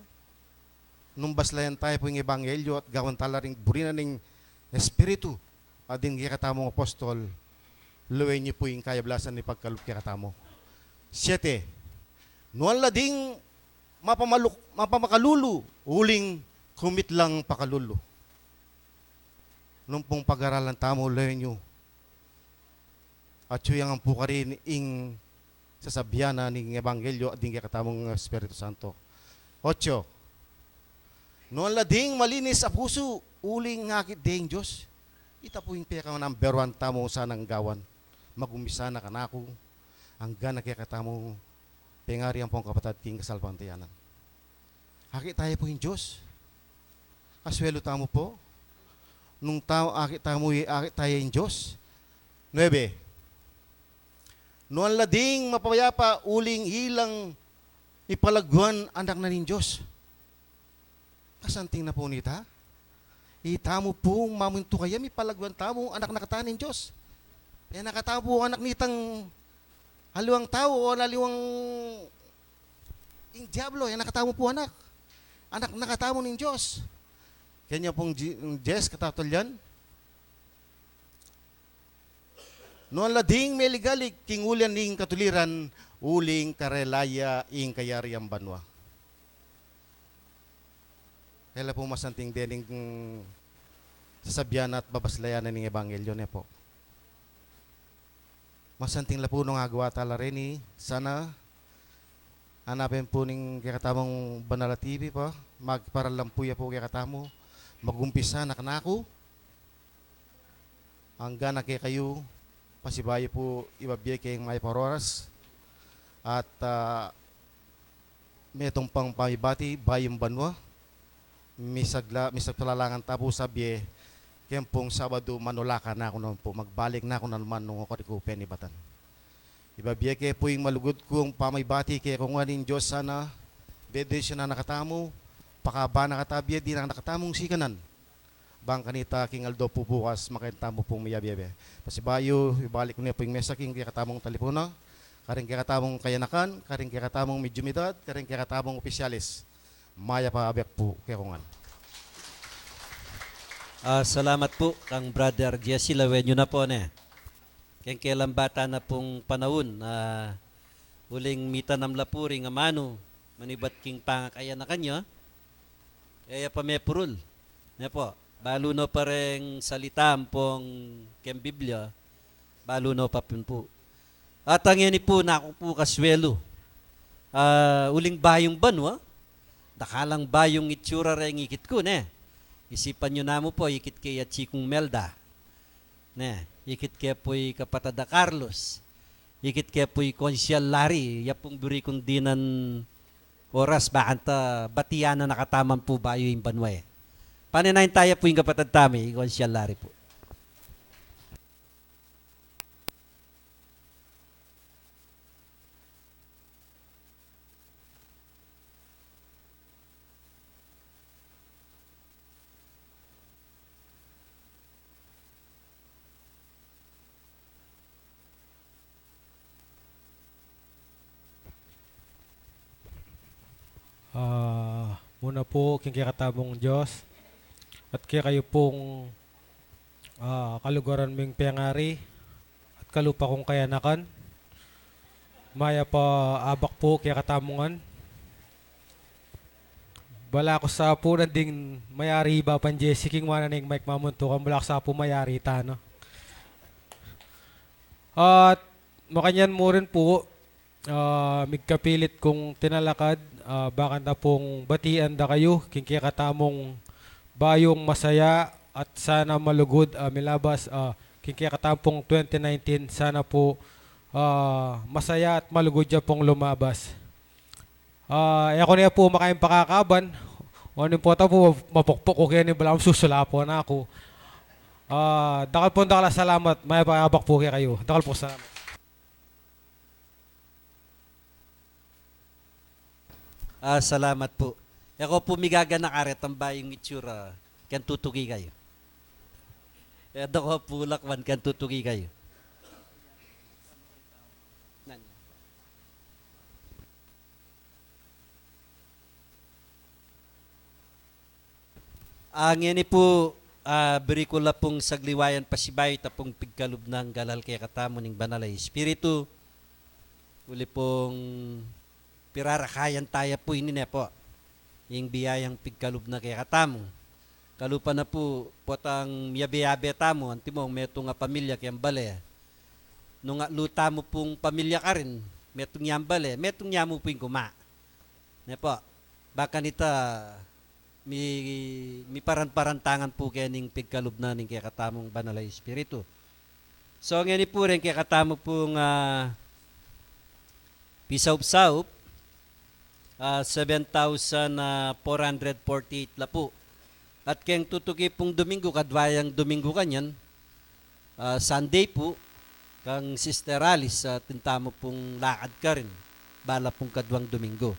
Nung baslayan tayo po yung ebanghelyo at gawan tala ring burina ning espiritu ading katamong apostol. Luwen niyo po yung kayablasan ni pagkalup katamo. 7, no lading mapamalulu uling kumit lang pakalulu. Nung pong pag-aralan tamo, layo nyo. At yung ang po ka rin ing sasabihan na ng Ebanghelyo at ng katamong Espiritu Santo. 8, noon lading malinis a puso, uling ngakit ding Diyos. Ita po yung peka number 1 tamo sa nang gawan. Magumisa na kanako, hanggang nakikatamo pengari ang pong kapatid king kasalpantayanan. Hakit tayo po yung Diyos. Aswelo tamo po. Nung tao akit tayo yung Diyos. 9, noon lading mapayapa uling ilang ipalagwan anak na nin Diyos. Kasanting na po nita. Itamo pong mamunto kaya ipalagwan tamo anak nakatanin Diyos. Yan nakatamo po anak nitang haliwang tao o haliwang ing diablo. Yan nakatamo po anak. Anak nakatamo nin Diyos. Kanya pong Jess, katatol yan. Noon lading may ligalig, king ulian ning katuliran, uling karelaya ing kayariang banwa. Kaya po masanting dining sasabyan at babaslayanan ng Ebanghelyo niya po. Masanting la po nung agawa tala rin sana hanapin po ng kakatamang Banala TV po, magparalampuya po kakatamo, magumpisa na kanako, hanggang na kayo, pasibayo po ibabiyay kayong may paroras, at may itong pang pamibati, bayong banwa, misagpalalangan tapo sabiye, kaya pong Sabado manulaka na ako naman po, magbalik na ako naman nung ako ko penibatan. Ibabiyay kayo po yung malugod kong pamibati kaya kung aning Diyos sana, bede siya na nakatamo, pakaba nakatabiya, di na nakatamong sikanan. Bang kanita king Aldo po bukas, makintamo pong miyabiyabe. Pasibayo, ibalik ko niya po yung mesa king kaya katamong talipona, karing kaya katamong kayanakan, karing kaya katamong medyumidad, karing kaya katamong opisyalis. Maya pa abyak po kaya kungan. Salamat po kang Brother Jesse Lawenyo na po ne. Kaya kailan bata na pong panahon na uling mitanam lapuri nga mano manibat king pangakaya na kanya. Kaya pa may purul. Ne po, balo no pareng salita pong kem Biblia, balo no pa po. At ang yan po na ako po kaswelo. Uling bayong banwa, dakalang bayong itsura rin ikit ko, ne? Isipan nyo na mo po, ikit kaya Chikong Melda. Ne? Ikit kaya po'y Kapatada Carlos. Ikit kaya po'y Konsyal Larry. Yapong buri kong dinan oras, bakanta batiyan na nakataman po bayo yung banwa eh. Paninayin tayo po yung Kapatad Tami, Konsyal Larry po. Muna po, kikikatabong Diyos at kaya kayo pong kalugaran ming pengari at kalupa kong kayanakan. Maya pa abak po kaya katamungan. Bala ko sa po ding mayari iba pan Jesse king mana ning Mike Mamuntukan, bala ko sa po mayari ta, no? At makanyan mo rin po, migkapilit kong tinalakad, baka na pong batian da kayo, kinkikatamong bayong masaya at sana malugod milabas, kinkikatamong 2019, sana po masaya at malugod dyan pong lumabas. Ako niya po makain pakakaban, o po ito po mapukpok ko kaya ni balang susulapo na ako. Dakal po salamat, may pakabak po kaya kayo. Dakal po salamat. Salamat po. Ako po migaga na karet ang bayong itsura. Kan tutugi kayo. Ako po lakwan kan tutugi kayo. Ang yan po, beri ko la pong sagliwayan pasibay tapong pigkalub ng galal kaya katamo ng banalay espiritu. Uli pong pirarakayan tayo po ini na po. Yung biyayang pigkalub na kaya katamo. Kalupa na po, potang miyabe-yabe tamo, antimong meto nga pamilya kayang bale. Nung luta mo pong pamilya ka rin, metong yang bale, metong yang mo po yung kuma. Ne po, baka nita, mi paran-parantangan po kaya ning pigkalub na ning kaya katamong banalay espiritu. So, ngayon po rin kaya katamo pong pisaup-saup, 7,448 la po. At kayang tutugi pong Domingo, kadwayang Domingo kanyan, Sunday po, kang Sister Alice, tintamo pong lakad ka rin, bala pong kadwang Domingo.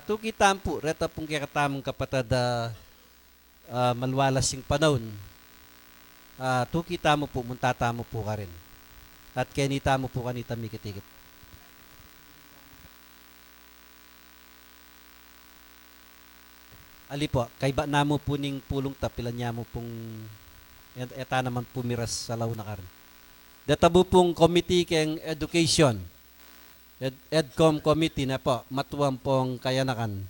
Tukitaan po, reta pong kakatamong kapatada malwalasing panahon, tukita mo po, muntata mo po ka rin. At kenita mo po kanita mikitigit. Ali po, kay ba namo po ning pulong tapilan niya mo pong eta naman pumiras sa law na karon. Databo pong committee keng education. EDCOM committee na po, matuwang pong kayanakan.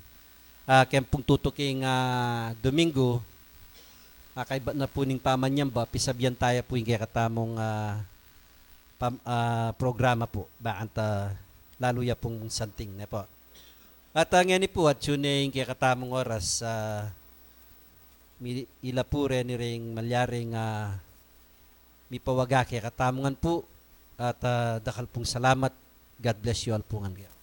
Kaya pong tutuking Domingo, kay na po ning pamanyan ba, pisabyan tayo po yung kaya katamong programa po. Baanta lalo ya pong santing na po. At ngayon po, at yun yung kaya katamong oras, ila po rin ni ring malyaring may pawaga kaya katamongan po. At dakal pong salamat. God bless you all po nga. Amen.